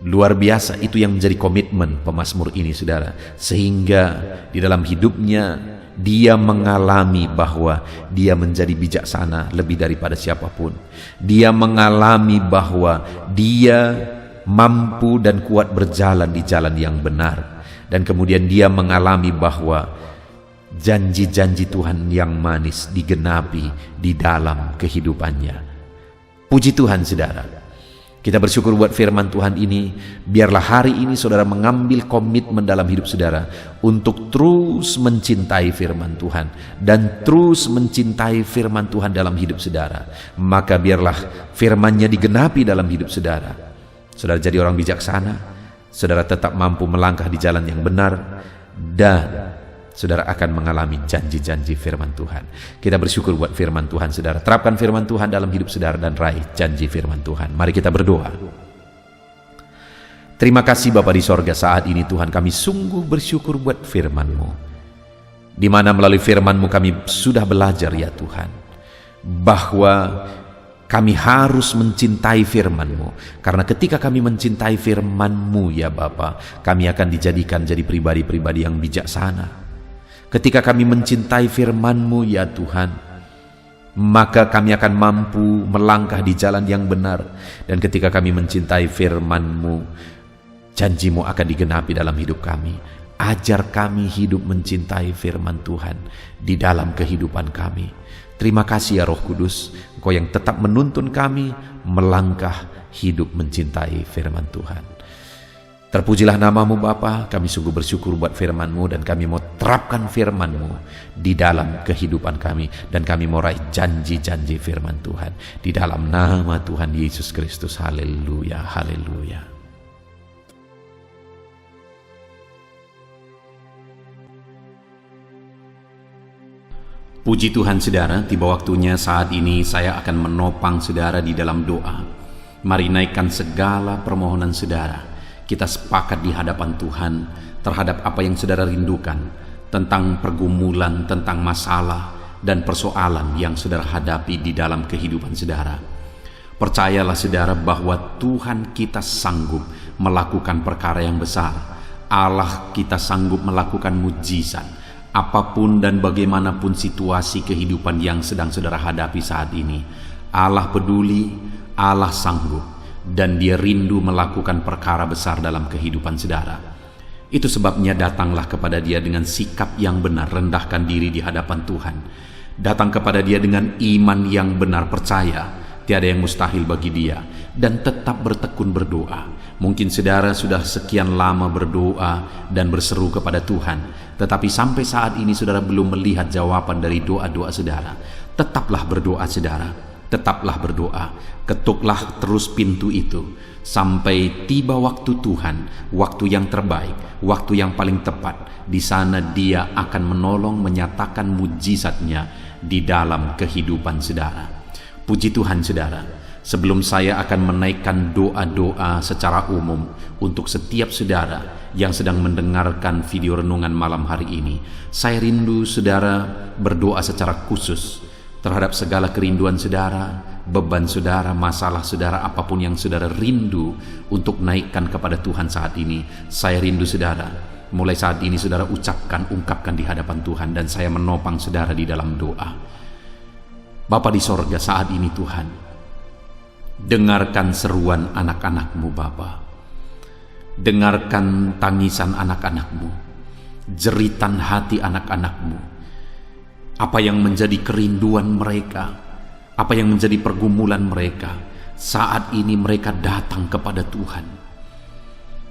Luar biasa, itu yang menjadi komitmen pemazmur ini saudara, sehingga di dalam hidupnya dia mengalami bahwa dia menjadi bijaksana lebih daripada siapapun. Dia mengalami bahwa dia mampu dan kuat berjalan di jalan yang benar, dan kemudian dia mengalami bahwa janji-janji Tuhan yang manis digenapi di dalam kehidupannya. Puji Tuhan saudara. Kita bersyukur buat firman Tuhan ini. Biarlah hari ini saudara mengambil komitmen dalam hidup saudara untuk terus mencintai firman Tuhan dan terus mencintai firman Tuhan dalam hidup saudara. Maka biarlah firman-Nya digenapi dalam hidup saudara. Saudara jadi orang bijaksana, saudara tetap mampu melangkah di jalan yang benar, dan saudara akan mengalami janji-janji firman Tuhan. Kita bersyukur buat firman Tuhan saudara. Terapkan firman Tuhan dalam hidup saudara dan raih janji firman Tuhan. Mari kita berdoa. Terima kasih Bapa di sorga, saat ini Tuhan kami sungguh bersyukur buat firman-Mu, di mana melalui firman-Mu kami sudah belajar ya Tuhan, bahwa kami harus mencintai firman-Mu, karena ketika kami mencintai firman-Mu ya Bapa, kami akan dijadikan jadi pribadi-pribadi yang bijaksana. Ketika kami mencintai firman-Mu ya Tuhan, maka kami akan mampu melangkah di jalan yang benar. Dan ketika kami mencintai firman-Mu, janji-Mu akan digenapi dalam hidup kami. Ajar kami hidup mencintai firman Tuhan di dalam kehidupan kami. Terima kasih ya Roh Kudus, Engkau yang tetap menuntun kami melangkah hidup mencintai firman Tuhan. Terpujilah nama-Mu Bapa, kami sungguh bersyukur buat firman-Mu, dan kami mau terapkan firman-Mu di dalam kehidupan kami, dan kami mau raih janji-janji firman Tuhan di dalam nama Tuhan Yesus Kristus. Haleluya, haleluya. Puji Tuhan saudara, tiba waktunya saat ini saya akan menopang saudara di dalam doa. Mari naikkan segala permohonan saudara. Kita sepakat di hadapan Tuhan terhadap apa yang saudara rindukan, tentang pergumulan, tentang masalah dan persoalan yang saudara hadapi di dalam kehidupan saudara. Percayalah saudara bahwa Tuhan kita sanggup melakukan perkara yang besar. Allah kita sanggup melakukan mujizat. Apapun dan bagaimanapun situasi kehidupan yang sedang saudara hadapi saat ini, Allah peduli, Allah sanggup, dan Dia rindu melakukan perkara besar dalam kehidupan saudara. Itu sebabnya datanglah kepada Dia dengan sikap yang benar, rendahkan diri di hadapan Tuhan. Datang kepada Dia dengan iman yang benar, percaya tiada yang mustahil bagi Dia, dan tetap bertekun berdoa. Mungkin saudara sudah sekian lama berdoa dan berseru kepada Tuhan, tetapi sampai saat ini saudara belum melihat jawaban dari doa-doa saudara. Tetaplah berdoa saudara. Tetaplah berdoa, ketuklah terus pintu itu sampai tiba waktu Tuhan, waktu yang terbaik, waktu yang paling tepat. Di sana Dia akan menolong, menyatakan mujizatnya di dalam kehidupan saudara. Puji Tuhan saudara, Sebelum saya akan menaikkan doa-doa secara umum untuk setiap saudara yang sedang mendengarkan video renungan malam hari ini, saya rindu saudara berdoa secara khusus terhadap segala kerinduan saudara, beban saudara, masalah saudara, apapun yang saudara rindu untuk naikkan kepada Tuhan saat ini. Saya rindu saudara, mulai saat ini saudara ungkapkan di hadapan Tuhan, dan saya menopang saudara di dalam doa. Bapa di sorga, saat ini Tuhan, dengarkan seruan anak-anak-Mu Bapa. Dengarkan tangisan anak-anak-Mu, jeritan hati anak-anak-Mu. Apa yang menjadi kerinduan mereka, apa yang menjadi pergumulan mereka. Saat ini mereka datang kepada Tuhan.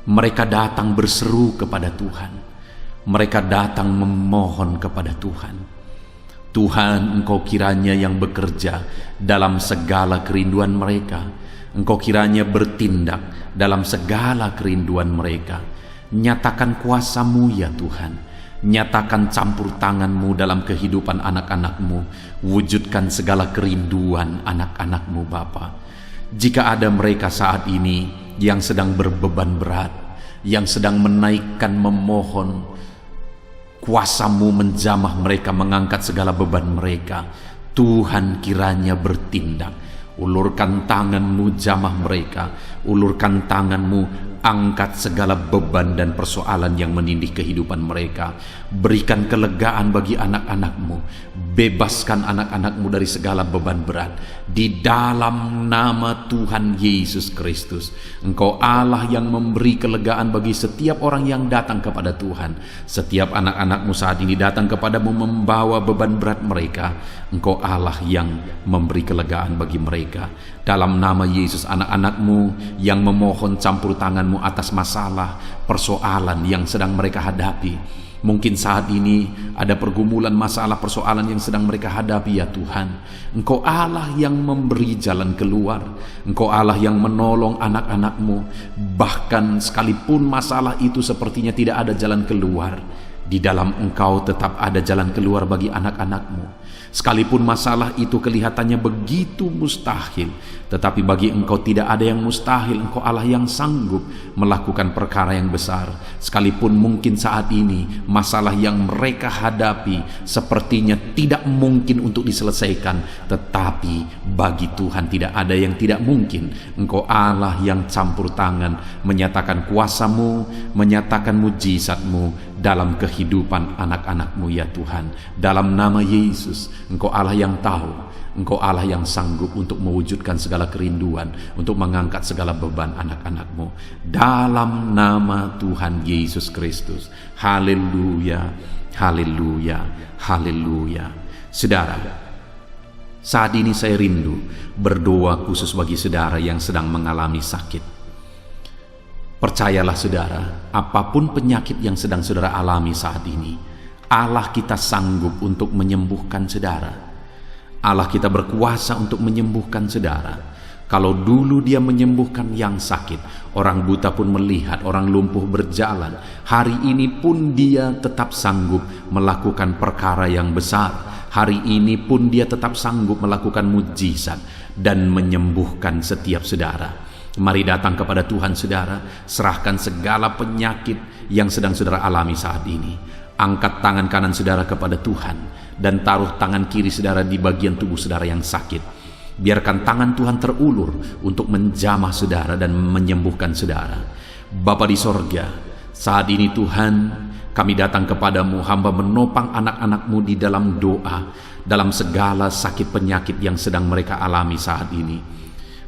Mereka datang berseru kepada Tuhan. Mereka datang memohon kepada Tuhan. Tuhan, Engkau kiranya yang bekerja dalam segala kerinduan mereka. Engkau kiranya bertindak dalam segala kerinduan mereka. Nyatakan kuasa-Mu ya Tuhan. Nyatakan campur tangan-Mu dalam kehidupan anak-anak-Mu. Wujudkan segala kerinduan anak-anak-Mu Bapa. Jika ada mereka saat ini yang sedang berbeban berat, yang sedang menaikkan, memohon, kuasa-Mu menjamah mereka, mengangkat segala beban mereka. Tuhan kiranya bertindak. Ulurkan tangan-Mu, jamah mereka. Ulurkan tangan-Mu, angkat segala beban dan persoalan yang menindih kehidupan mereka. Berikan kelegaan bagi anak-anak-Mu. Bebaskan anak-anak-Mu dari segala beban berat. Di dalam nama Tuhan Yesus Kristus. Engkau Allah yang memberi kelegaan bagi setiap orang yang datang kepada Tuhan. Setiap anak-anak-Mu saat ini datang kepadamu membawa beban berat mereka. Engkau Allah yang memberi kelegaan bagi mereka. Dalam nama Yesus, anak-anak-Mu yang memohon campur tangan-Mu atas masalah, persoalan yang sedang mereka hadapi. Mungkin saat ini ada pergumulan, masalah, persoalan yang sedang mereka hadapi ya Tuhan. Engkau Allah yang memberi jalan keluar. Engkau Allah yang menolong anak-anak-Mu. Bahkan sekalipun masalah itu sepertinya tidak ada jalan keluar, di dalam Engkau tetap ada jalan keluar bagi anak-anak-Mu. Sekalipun masalah itu kelihatannya begitu mustahil, tetapi bagi Engkau tidak ada yang mustahil. Engkau Allah yang sanggup melakukan perkara yang besar. Sekalipun mungkin saat ini masalah yang mereka hadapi sepertinya tidak mungkin untuk diselesaikan, tetapi bagi Tuhan tidak ada yang tidak mungkin. Engkau Allah yang campur tangan, menyatakan kuasa-Mu, menyatakan mujizat-Mu dalam kehidupan anak-anak-Mu ya Tuhan. Dalam nama Yesus, Engkau Allah yang tahu, Engkau Allah yang sanggup untuk mewujudkan segala kerinduan, untuk mengangkat segala beban anak-anak-Mu. Dalam nama Tuhan Yesus Kristus. Haleluya, haleluya, haleluya. Saudara, saat ini saya rindu berdoa khusus bagi saudara yang sedang mengalami sakit. Percayalah saudara, apapun penyakit yang sedang saudara alami saat ini, Allah kita sanggup untuk menyembuhkan saudara. Allah kita berkuasa untuk menyembuhkan saudara. Kalau dulu Dia menyembuhkan yang sakit, orang buta pun melihat, orang lumpuh berjalan. Hari ini pun Dia tetap sanggup melakukan perkara yang besar. Hari ini pun Dia tetap sanggup melakukan mujizat dan menyembuhkan setiap saudara. Mari datang kepada Tuhan saudara, serahkan segala penyakit yang sedang saudara alami saat ini. Angkat tangan kanan saudara kepada Tuhan dan taruh tangan kiri saudara di bagian tubuh saudara yang sakit. Biarkan tangan Tuhan terulur untuk menjamah saudara dan menyembuhkan saudara. Bapa di sorga, saat ini Tuhan, kami datang kepadamu, hamba menopang anak-anak-Mu di dalam doa, dalam segala sakit penyakit yang sedang mereka alami saat ini.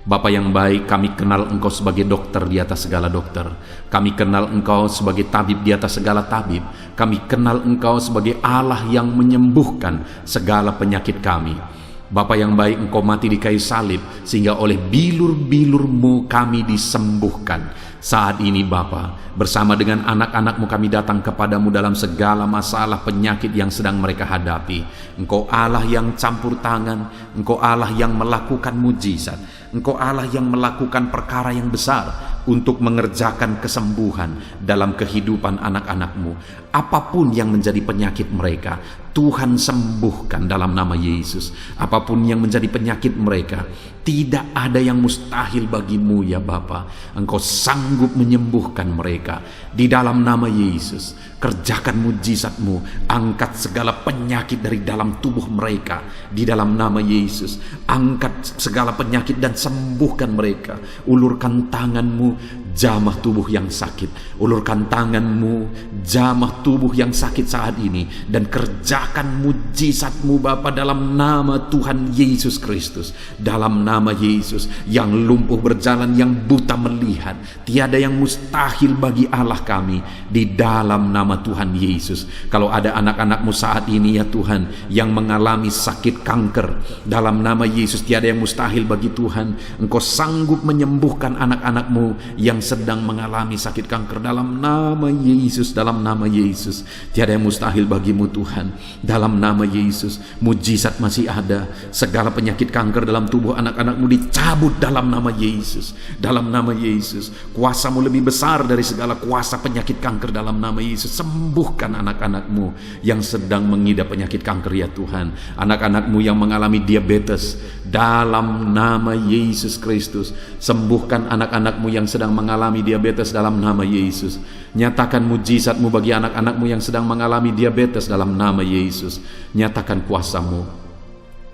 Bapa yang baik, kami kenal Engkau sebagai dokter di atas segala dokter. Kami kenal Engkau sebagai tabib di atas segala tabib. Kami kenal Engkau sebagai Allah yang menyembuhkan segala penyakit kami. Bapa yang baik, Engkau mati di kayu salib sehingga oleh bilur-bilur-Mu kami disembuhkan. Saat ini Bapa, bersama dengan anak-anak-Mu kami datang kepadamu dalam segala masalah penyakit yang sedang mereka hadapi. Engkau Allah yang campur tangan, Engkau Allah yang melakukan mujizat, Engkau Allah yang melakukan perkara yang besar untuk mengerjakan kesembuhan dalam kehidupan anak-anak-Mu. Apapun yang menjadi penyakit mereka, Tuhan sembuhkan dalam nama Yesus. Apapun yang menjadi penyakit mereka, tidak ada yang mustahil bagimu ya Bapa. Engkau sanggup menyembuhkan mereka di dalam nama Yesus. Kerjakan mujizat-Mu, angkat segala penyakit dari dalam tubuh mereka di dalam nama Yesus. Angkat segala penyakit dan sembuhkan mereka. Ulurkan tangan-Mu, jamah tubuh yang sakit. Ulurkan tangan-Mu, jamah tubuh yang sakit saat ini, dan kerjakan mujizat-Mu Bapa dalam nama Tuhan Yesus Kristus. Dalam nama Yesus, yang lumpuh berjalan, yang buta melihat, tiada yang mustahil bagi Allah kami di dalam nama Tuhan Yesus. Kalau ada anak-anak-Mu saat ini ya Tuhan yang mengalami sakit kanker, dalam nama Yesus tiada yang mustahil bagi Tuhan. Engkau sanggup menyembuhkan anak-anak-Mu yang sedang mengalami sakit kanker dalam nama Yesus. Dalam nama Yesus tiada yang mustahil bagimu Tuhan. Dalam nama Yesus, mujizat masih ada. Segala penyakit kanker dalam tubuh anak-anak-Mu dicabut dalam nama Yesus. Dalam nama Yesus, kuasa-Mu lebih besar dari segala kuasa penyakit kanker dalam nama Yesus. Sembuhkan anak-anak-Mu yang sedang mengidap penyakit kanker ya Tuhan. Anak-anak-Mu yang mengalami diabetes, dalam nama Yesus Kristus. Sembuhkan anak-anak-Mu yang sedang mengalami diabetes dalam nama Yesus. Nyatakan mujizat-Mu bagi anak-anak-Mu yang sedang mengalami diabetes dalam nama Yesus. Nyatakan kuasa-Mu,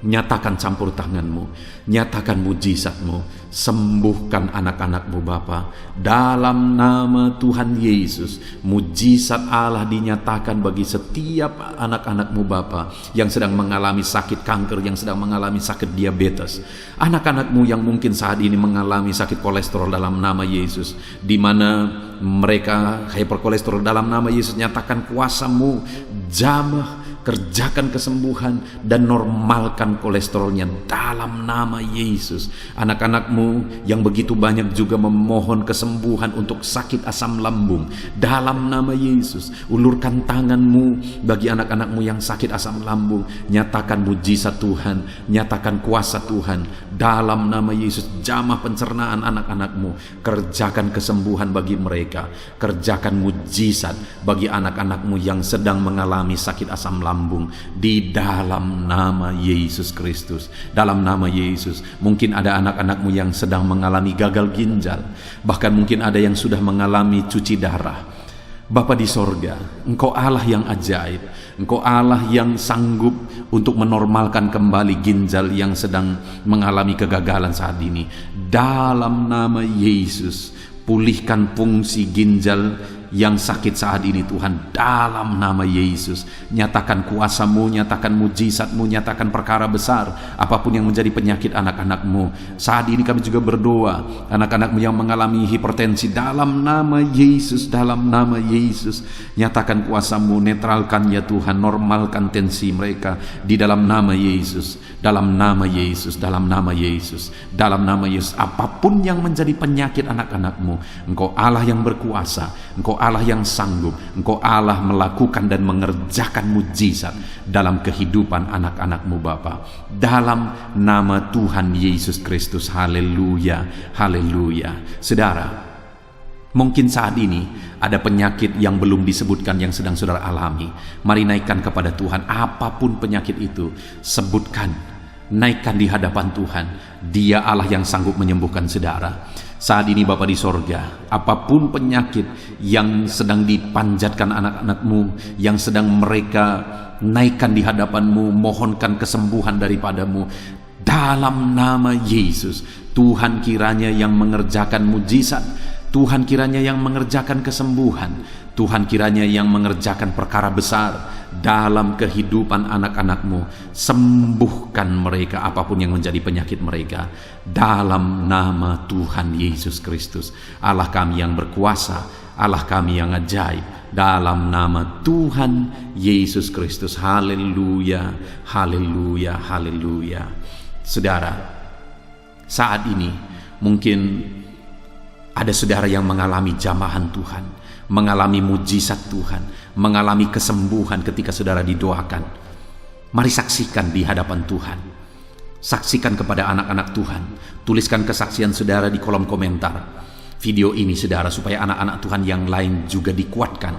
nyatakan campur tangan-Mu, nyatakan mujizat-Mu. Sembuhkan anak-anak-Mu Bapa dalam nama Tuhan Yesus. Mujizat Allah dinyatakan bagi setiap anak-anak-Mu Bapa yang sedang mengalami sakit kanker, yang sedang mengalami sakit diabetes. Anak-anak-Mu yang mungkin saat ini mengalami sakit kolesterol dalam nama Yesus, di mana mereka hyperkolesterol dalam nama Yesus. Nyatakan kuasa-Mu, jamah, kerjakan kesembuhan dan normalkan kolesterolnya dalam nama Yesus. Anak-anak-Mu yang begitu banyak juga memohon kesembuhan untuk sakit asam lambung dalam nama Yesus. Ulurkan tangan-Mu bagi anak-anak-Mu yang sakit asam lambung. Nyatakan mujizat Tuhan, nyatakan kuasa Tuhan dalam nama Yesus. Jamah pencernaan anak-anak-Mu, kerjakan kesembuhan bagi mereka. Kerjakan mujizat bagi anak-anak-Mu yang sedang mengalami sakit asam lambung di dalam nama Yesus Kristus. Dalam nama Yesus, mungkin ada anak-anak-Mu yang sedang mengalami gagal ginjal, bahkan mungkin ada yang sudah mengalami cuci darah. Bapa di sorga, Engkau Allah yang ajaib. Engkau Allah yang sanggup untuk menormalkan kembali ginjal yang sedang mengalami kegagalan saat ini. Dalam nama Yesus, pulihkan fungsi ginjal yang sakit saat ini Tuhan, dalam nama Yesus. Nyatakan kuasa-Mu, nyatakan mujizat-Mu, nyatakan perkara besar apapun yang menjadi penyakit anak-anak-Mu. Saat ini kami juga berdoa, anak-anak-Mu yang mengalami hipertensi, dalam nama Yesus, dalam nama Yesus. Nyatakan kuasa-Mu, netralkan ya Tuhan, normalkan tensi mereka di dalam nama Yesus. Dalam nama Yesus, dalam nama Yesus, dalam nama Yesus. Apapun yang menjadi penyakit anak-anak-Mu, Engkau Allah yang berkuasa, Engkau Allah yang sanggup, Engkau Allah melakukan dan mengerjakan mujizat dalam kehidupan anak-anak-Mu Bapa. Dalam nama Tuhan Yesus Kristus. Haleluya, haleluya. Saudara, mungkin saat ini ada penyakit yang belum disebutkan yang sedang saudara alami. Mari naikkan kepada Tuhan apapun penyakit itu. Sebutkan, naikkan di hadapan Tuhan. Dia Allah yang sanggup menyembuhkan saudara. Saat ini Bapa di sorga, apapun penyakit yang sedang dipanjatkan anak-anak-Mu, yang sedang mereka naikkan di hadapan-Mu, mohonkan kesembuhan daripada-Mu, dalam nama Yesus, Tuhan kiranya yang mengerjakan mujizat, Tuhan kiranya yang mengerjakan kesembuhan, Tuhan kiranya yang mengerjakan perkara besar dalam kehidupan anak-anak-Mu. Sembuhkan mereka apapun yang menjadi penyakit mereka, dalam nama Tuhan Yesus Kristus. Allah kami yang berkuasa, Allah kami yang ajaib, dalam nama Tuhan Yesus Kristus. Haleluya, haleluya, haleluya. Saudara, saat ini mungkin ada saudara yang mengalami jamahan Tuhan, mengalami mujizat Tuhan, mengalami kesembuhan ketika saudara didoakan. Mari saksikan di hadapan Tuhan. Saksikan kepada anak-anak Tuhan. Tuliskan kesaksian saudara di kolom komentar video ini saudara, supaya anak-anak Tuhan yang lain juga dikuatkan.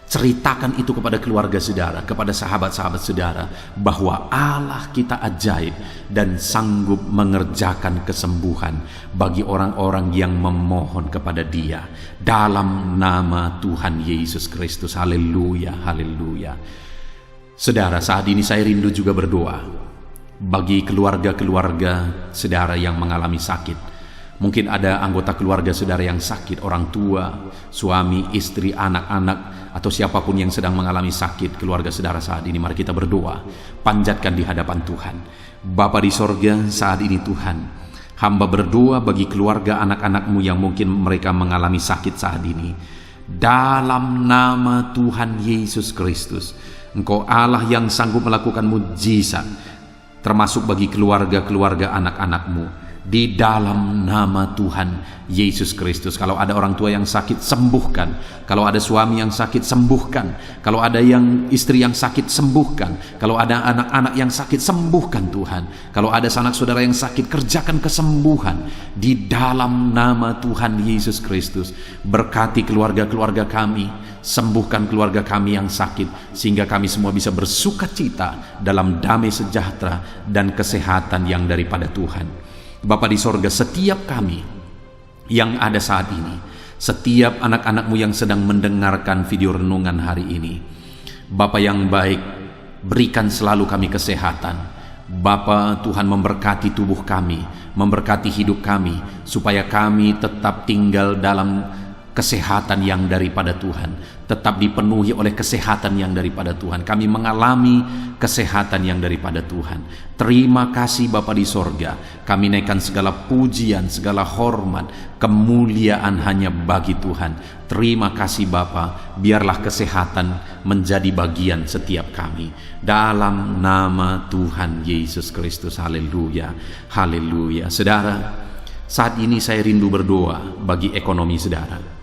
Ceritakan itu kepada keluarga saudara, kepada sahabat-sahabat saudara, bahwa Allah kita ajaib dan sanggup mengerjakan kesembuhan bagi orang-orang yang memohon kepada Dia dalam nama Tuhan Yesus Kristus. Haleluya, haleluya. Saudara, saat ini saya rindu juga berdoa bagi keluarga-keluarga saudara yang mengalami sakit. Mungkin ada anggota keluarga saudara yang sakit, orang tua, suami, istri, anak-anak, atau siapapun yang sedang mengalami sakit keluarga saudara saat ini. Mari kita berdoa, panjatkan di hadapan Tuhan. Bapa di sorga, saat ini Tuhan, hamba berdoa bagi keluarga anak-anak-Mu yang mungkin mereka mengalami sakit saat ini. Dalam nama Tuhan Yesus Kristus, Engkau Allah yang sanggup melakukan mujizat, termasuk bagi keluarga-keluarga anak-anak-Mu. Di dalam nama Tuhan Yesus Kristus. Kalau ada orang tua yang sakit, sembuhkan. Kalau ada suami yang sakit, sembuhkan. Kalau ada yang istri yang sakit, sembuhkan. Kalau ada anak-anak yang sakit, sembuhkan Tuhan. Kalau ada sanak saudara yang sakit, kerjakan kesembuhan di dalam nama Tuhan Yesus Kristus. Berkati keluarga-keluarga kami, sembuhkan keluarga kami yang sakit, sehingga kami semua bisa bersuka cita dalam damai sejahtera dan kesehatan yang daripada Tuhan. Bapa di sorga, setiap kami yang ada saat ini, setiap anak-anak-Mu yang sedang mendengarkan video renungan hari ini, Bapa yang baik, berikan selalu kami kesehatan. Bapa, Tuhan memberkati tubuh kami, memberkati hidup kami, supaya kami tetap tinggal dalam kesehatan yang daripada Tuhan, tetap dipenuhi oleh kesehatan yang daripada Tuhan. Kami mengalami kesehatan yang daripada Tuhan. Terima kasih Bapa di sorga. Kami naikkan segala pujian, segala hormat, kemuliaan hanya bagi Tuhan. Terima kasih Bapa. Biarlah kesehatan menjadi bagian setiap kami. Dalam nama Tuhan Yesus Kristus. Haleluya, haleluya. Saudara, saat ini saya rindu berdoa bagi ekonomi saudara.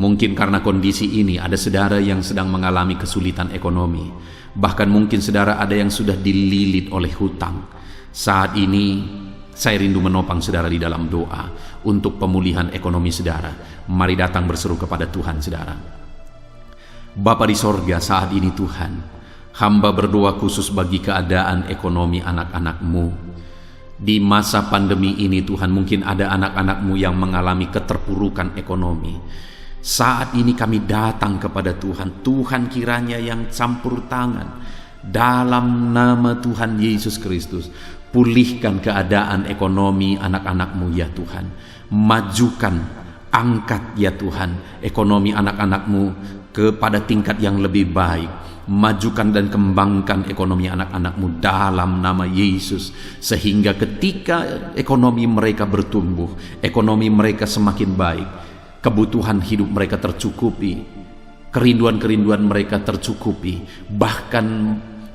Mungkin karena kondisi ini ada saudara yang sedang mengalami kesulitan ekonomi. Bahkan mungkin saudara ada yang sudah dililit oleh hutang. Saat ini saya rindu menopang saudara di dalam doa untuk pemulihan ekonomi saudara. Mari datang berseru kepada Tuhan saudara. Bapa di sorga, saat ini Tuhan, hamba berdoa khusus bagi keadaan ekonomi anak-anak-Mu. Di masa pandemi ini Tuhan, mungkin ada anak-anak-Mu yang mengalami keterpurukan ekonomi. Saat ini kami datang kepada Tuhan. Tuhan kiranya yang campur tangan dalam nama Tuhan Yesus Kristus. Pulihkan keadaan ekonomi anak-anak-Mu ya Tuhan. Majukan, angkat ya Tuhan ekonomi anak-anak-Mu kepada tingkat yang lebih baik. Majukan dan kembangkan ekonomi anak-anak-Mu dalam nama Yesus, sehingga ketika ekonomi mereka bertumbuh, ekonomi mereka semakin baik, kebutuhan hidup mereka tercukupi, kerinduan-kerinduan mereka tercukupi. Bahkan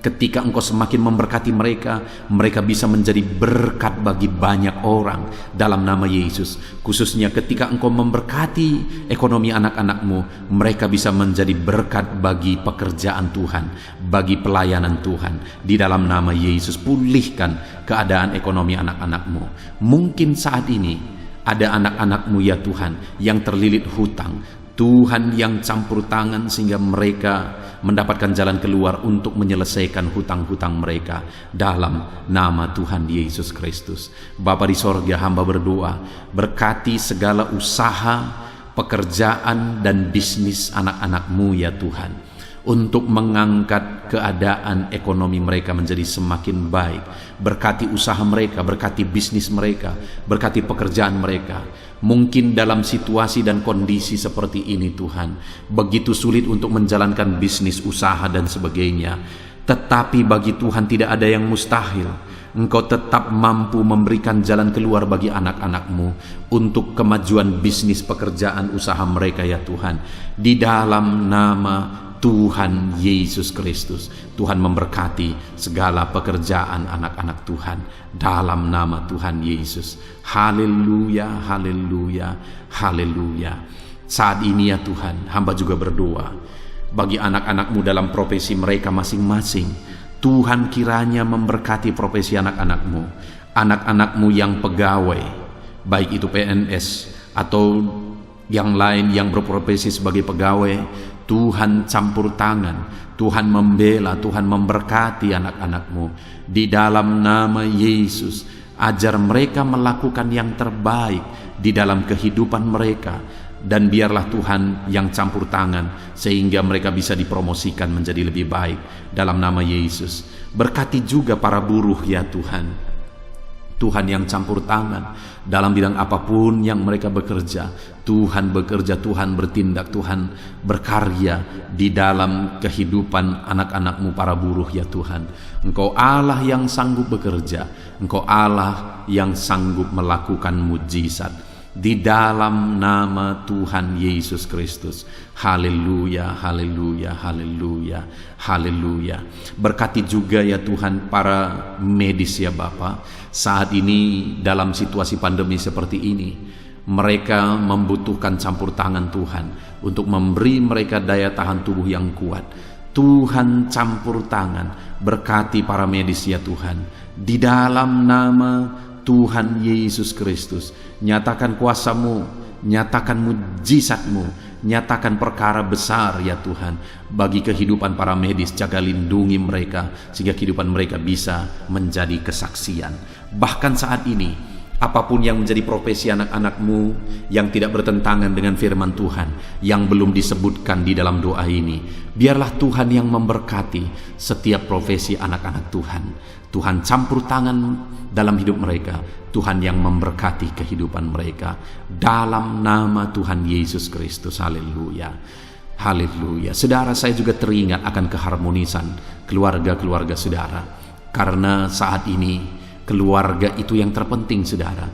ketika Engkau semakin memberkati mereka, mereka bisa menjadi berkat bagi banyak orang dalam nama Yesus. Khususnya ketika Engkau memberkati ekonomi anak-anak-Mu, mereka bisa menjadi berkat bagi pekerjaan Tuhan, bagi pelayanan Tuhan. Di dalam nama Yesus, pulihkan keadaan ekonomi anak-anak-Mu. Mungkin saat ini ada anak-anak-Mu ya Tuhan yang terlilit hutang. Tuhan yang campur tangan sehingga mereka mendapatkan jalan keluar untuk menyelesaikan hutang-hutang mereka dalam nama Tuhan Yesus Kristus. Bapa di sorga, hamba berdoa, berkati segala usaha, pekerjaan dan bisnis anak-anak-Mu ya Tuhan, untuk mengangkat keadaan ekonomi mereka menjadi semakin baik. Berkati usaha mereka, berkati bisnis mereka, berkati pekerjaan mereka. Mungkin dalam situasi dan kondisi seperti ini Tuhan, begitu sulit untuk menjalankan bisnis, usaha dan sebagainya. Tetapi bagi Tuhan tidak ada yang mustahil. Engkau tetap mampu memberikan jalan keluar bagi anak-anak-Mu untuk kemajuan bisnis, pekerjaan, usaha mereka ya Tuhan. Di dalam nama Tuhan Yesus Kristus, Tuhan memberkati segala pekerjaan anak-anak Tuhan dalam nama Tuhan Yesus. Haleluya, haleluya, haleluya. Saat ini ya Tuhan, hamba juga berdoa bagi anak-anak-Mu dalam profesi mereka masing-masing. Tuhan kiranya memberkati profesi anak-anak-Mu, anak-anak-Mu yang pegawai, baik itu PNS atau yang lain yang berprofesi sebagai pegawai. Tuhan campur tangan, Tuhan membela, Tuhan memberkati anak-anak-Mu. Di dalam nama Yesus, ajar mereka melakukan yang terbaik di dalam kehidupan mereka. Dan biarlah Tuhan yang campur tangan sehingga mereka bisa dipromosikan menjadi lebih baik dalam nama Yesus. Berkati juga para buruh ya Tuhan. Tuhan yang campur tangan dalam bidang apapun yang mereka bekerja. Tuhan bekerja, Tuhan bertindak, Tuhan berkarya di dalam kehidupan anak-anak-Mu para buruh ya Tuhan. Engkau Allah yang sanggup bekerja, Engkau Allah yang sanggup melakukan mujizat. Di dalam nama Tuhan Yesus Kristus. Haleluya, haleluya, haleluya, haleluya. Berkati juga ya Tuhan para medis ya Bapa. Saat ini dalam situasi pandemi seperti ini, mereka membutuhkan campur tangan Tuhan untuk memberi mereka daya tahan tubuh yang kuat. Tuhan campur tangan, berkati para medis ya Tuhan. Di dalam nama Tuhan Yesus Kristus, nyatakan kuasa-Mu, nyatakan mujizat-Mu, nyatakan perkara besar ya Tuhan bagi kehidupan para medis. Jaga lindungi mereka sehingga kehidupan mereka bisa menjadi kesaksian. Bahkan saat ini, apapun yang menjadi profesi anak-anak-Mu yang tidak bertentangan dengan firman Tuhan, yang belum disebutkan di dalam doa ini, biarlah Tuhan yang memberkati setiap profesi anak-anak Tuhan. Tuhan campur tangan dalam hidup mereka, Tuhan yang memberkati kehidupan mereka dalam nama Tuhan Yesus Kristus. Haleluya, haleluya. Saudara, saya juga teringat akan keharmonisan keluarga-keluarga saudara, karena saat ini keluarga itu yang terpenting saudara.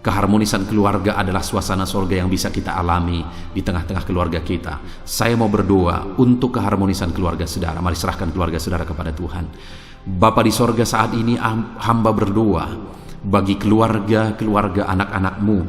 Keharmonisan keluarga adalah suasana sorga yang bisa kita alami di tengah-tengah keluarga kita. Saya mau berdoa untuk keharmonisan keluarga saudara. Mari serahkan keluarga saudara kepada Tuhan. Bapa di sorga, saat ini hamba berdoa bagi keluarga-keluarga anak-anak-Mu.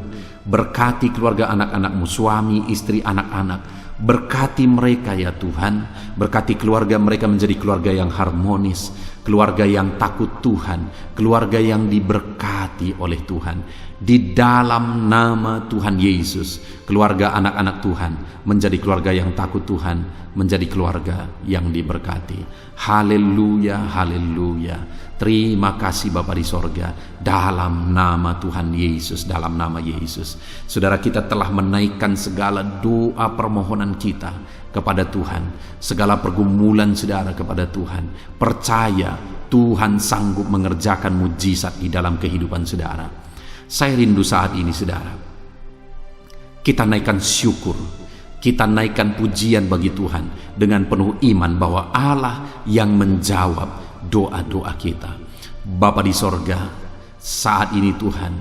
Berkati keluarga anak-anak-Mu, suami, istri, anak-anak. Berkati mereka ya Tuhan. Berkati keluarga mereka menjadi keluarga yang harmonis, keluarga yang takut Tuhan, keluarga yang diberkati oleh Tuhan. Di dalam nama Tuhan Yesus, keluarga anak-anak Tuhan menjadi keluarga yang takut Tuhan, menjadi keluarga yang diberkati. Haleluya, haleluya. Terima kasih Bapa di sorga, dalam nama Tuhan Yesus, dalam nama Yesus. Saudara, kita telah menaikkan segala doa permohonan kita kepada Tuhan, segala pergumulan saudara kepada Tuhan. Percaya Tuhan sanggup mengerjakan mujizat di dalam kehidupan saudara. Saya rindu saat ini saudara, kita naikkan syukur, kita naikkan pujian bagi Tuhan dengan penuh iman bahwa Allah yang menjawab doa-doa kita. Bapa di sorga, saat ini Tuhan,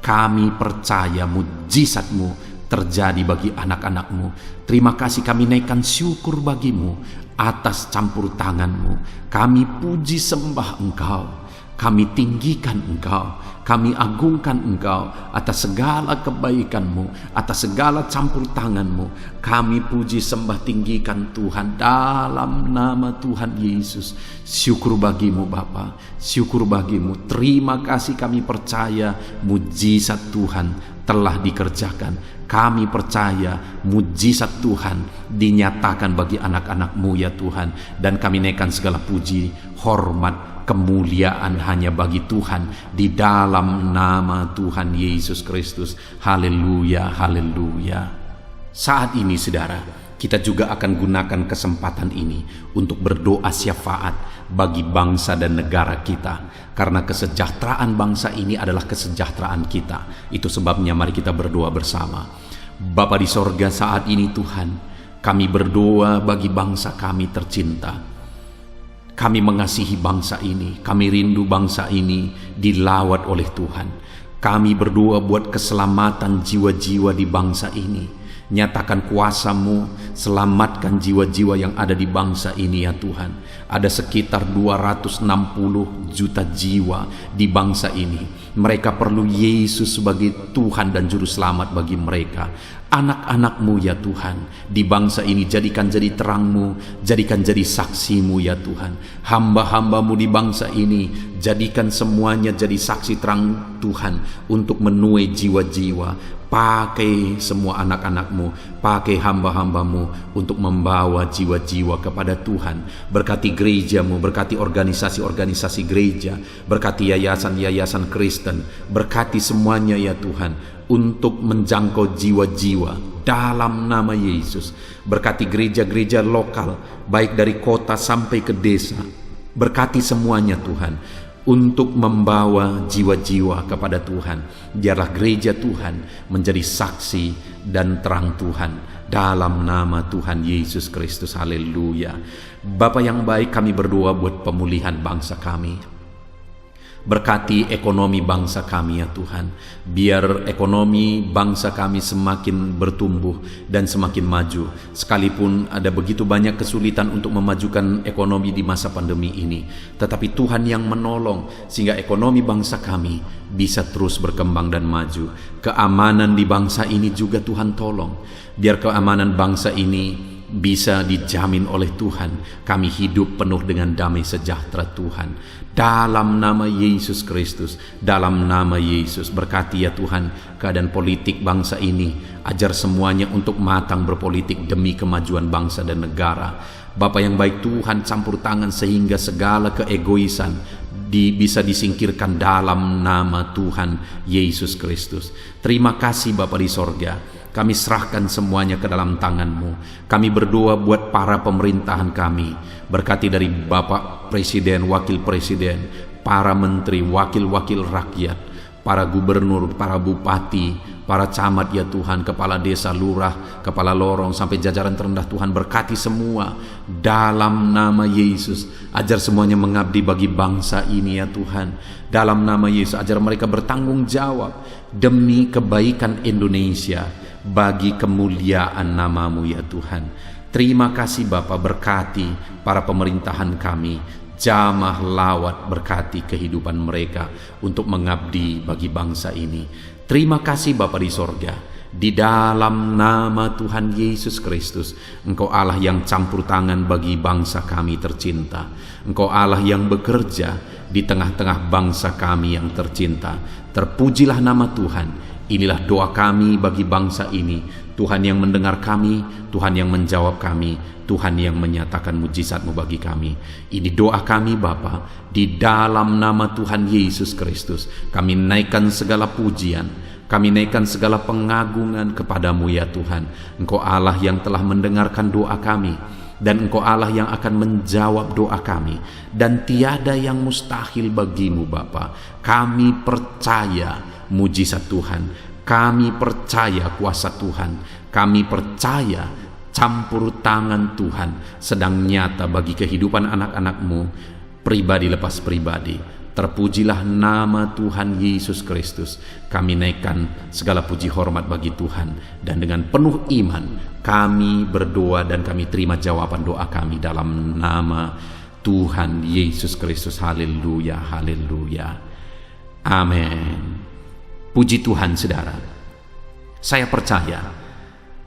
kami percaya mujizat-Mu terjadi bagi anak-anak-Mu. Terima kasih, kami naikkan syukur bagi-Mu atas campur tangan-Mu. Kami puji sembah Engkau, kami tinggikan Engkau, kami agungkan Engkau atas segala kebaikan-Mu, atas segala campur tangan-Mu. Kami puji sembah tinggikan Tuhan dalam nama Tuhan Yesus. Syukur bagi-Mu Bapa, syukur bagi-Mu. Terima kasih, kami percaya mujizat Tuhan telah dikerjakan. Kami percaya mujizat Tuhan dinyatakan bagi anak-anak-Mu ya Tuhan. Dan kami naikkan segala puji, hormat, kemuliaan hanya bagi Tuhan di dalam nama Tuhan Yesus Kristus. Haleluya, haleluya. Saat ini saudara, kita juga akan gunakan kesempatan ini untuk berdoa syafaat bagi bangsa dan negara kita, karena kesejahteraan bangsa ini adalah kesejahteraan kita. Itu sebabnya mari kita berdoa bersama. Bapa di sorga, saat ini Tuhan, kami berdoa bagi bangsa kami tercinta. Kami mengasihi bangsa ini, kami rindu bangsa ini dilawat oleh Tuhan. Kami berdoa buat keselamatan jiwa-jiwa di bangsa ini. Nyatakan kuasa-Mu, selamatkan jiwa-jiwa yang ada di bangsa ini ya Tuhan. Ada sekitar 260 juta jiwa di bangsa ini. Mereka perlu Yesus sebagai Tuhan dan Juru Selamat bagi mereka. Anak-anak-Mu ya Tuhan, di bangsa ini jadikan jadi terang-Mu, jadikan jadi saksi-Mu ya Tuhan. Hamba-hamba-Mu di bangsa ini, jadikan semuanya jadi saksi terang Tuhan untuk menuai jiwa-jiwa. Pakai semua anak-anak-Mu, pakai hamba-hamba-Mu untuk membawa jiwa-jiwa kepada Tuhan. Berkati gereja-Mu, berkati organisasi-organisasi gereja, berkati yayasan-yayasan Kristen, berkati semuanya ya Tuhan, untuk menjangkau jiwa-jiwa dalam nama Yesus. Berkati gereja-gereja lokal, baik dari kota sampai ke desa. Berkati semuanya Tuhan, untuk membawa jiwa-jiwa kepada Tuhan. Biarlah gereja Tuhan menjadi saksi dan terang Tuhan dalam nama Tuhan Yesus Kristus. Haleluya. Bapa yang baik, kami berdoa buat pemulihan bangsa kami. Berkati ekonomi bangsa kami ya Tuhan. Biar ekonomi bangsa kami semakin bertumbuh dan semakin maju. Sekalipun ada begitu banyak kesulitan untuk memajukan ekonomi di masa pandemi ini, tetapi Tuhan yang menolong sehingga ekonomi bangsa kami bisa terus berkembang dan maju. Keamanan di bangsa ini juga Tuhan tolong. Biar keamanan bangsa ini bisa dijamin oleh Tuhan. Kami hidup penuh dengan damai sejahtera Tuhan. Dalam nama Yesus Kristus, dalam nama Yesus, berkati ya Tuhan keadaan politik bangsa ini. Ajar semuanya untuk matang berpolitik demi kemajuan bangsa dan negara. Bapa yang baik Tuhan, campur tangan sehingga segala keegoisan bisa disingkirkan dalam nama Tuhan Yesus Kristus. Terima kasih Bapa di sorga. Kami serahkan semuanya ke dalam tangan-Mu. Kami berdoa buat para pemerintahan kami. Berkati dari Bapak Presiden, Wakil Presiden, para menteri, wakil-wakil rakyat, para gubernur, para bupati, para camat ya Tuhan, kepala desa, lurah, kepala lorong, sampai jajaran terendah Tuhan. Berkati semua dalam nama Yesus. Ajar semuanya mengabdi bagi bangsa ini ya Tuhan. Dalam nama Yesus, ajar mereka bertanggung jawab demi kebaikan Indonesia, bagi kemuliaan nama-Mu ya Tuhan. Terima kasih Bapa, berkati para pemerintahan kami, jamah lawat, berkati kehidupan mereka untuk mengabdi bagi bangsa ini. Terima kasih Bapa di sorga. Di dalam nama Tuhan Yesus Kristus, Engkau Allah yang campur tangan bagi bangsa kami tercinta. Engkau Allah yang bekerja di tengah-tengah bangsa kami yang tercinta. Terpujilah nama Tuhan. Inilah doa kami bagi bangsa ini. Tuhan yang mendengar kami, Tuhan yang menjawab kami, Tuhan yang menyatakan mujizat-Mu bagi kami. Ini doa kami Bapa, di dalam nama Tuhan Yesus Kristus. Kami naikkan segala pujian, kami naikkan segala pengagungan kepadamu ya Tuhan. Engkau Allah yang telah mendengarkan doa kami, dan Engkau Allah yang akan menjawab doa kami, dan tiada yang mustahil bagimu Bapa. Kami percaya mujizat Tuhan, kami percaya kuasa Tuhan, kami percaya campur tangan Tuhan sedang nyata bagi kehidupan anak-anak-Mu, pribadi lepas pribadi. Terpujilah nama Tuhan Yesus Kristus. Kami naikkan segala puji hormat bagi Tuhan, dan dengan penuh iman kami berdoa dan kami terima jawaban doa kami dalam nama Tuhan Yesus Kristus. Haleluya, haleluya, amin. Puji Tuhan saudara. Saya percaya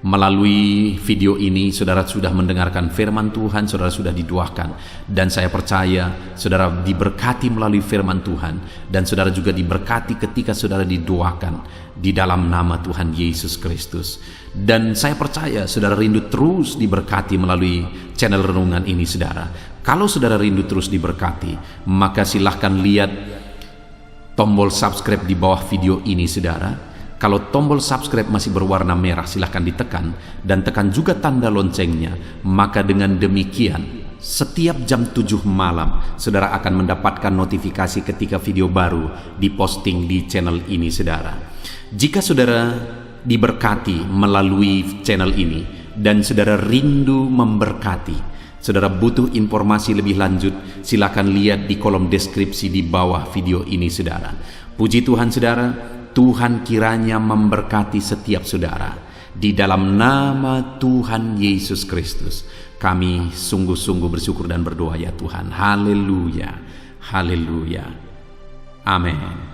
melalui video ini saudara sudah mendengarkan firman Tuhan, saudara sudah didoakan, dan saya percaya saudara diberkati melalui firman Tuhan, dan saudara juga diberkati ketika saudara didoakan di dalam nama Tuhan Yesus Kristus. Dan saya percaya saudara rindu terus diberkati melalui channel renungan ini saudara. Kalau saudara rindu terus diberkati, maka silahkan lihat tombol subscribe di bawah video ini saudara. Kalau tombol subscribe masih berwarna merah, silahkan ditekan, dan tekan juga tanda loncengnya. Maka dengan demikian setiap jam 7 malam saudara akan mendapatkan notifikasi ketika video baru diposting di channel ini saudara. Jika saudara diberkati melalui channel ini dan saudara rindu memberkati, saudara butuh informasi lebih lanjut, silakan lihat di kolom deskripsi di bawah video ini saudara. Puji Tuhan saudara, Tuhan kiranya memberkati setiap saudara. Di dalam nama Tuhan Yesus Kristus, kami sungguh-sungguh bersyukur dan berdoa ya Tuhan. Haleluya, haleluya, amin.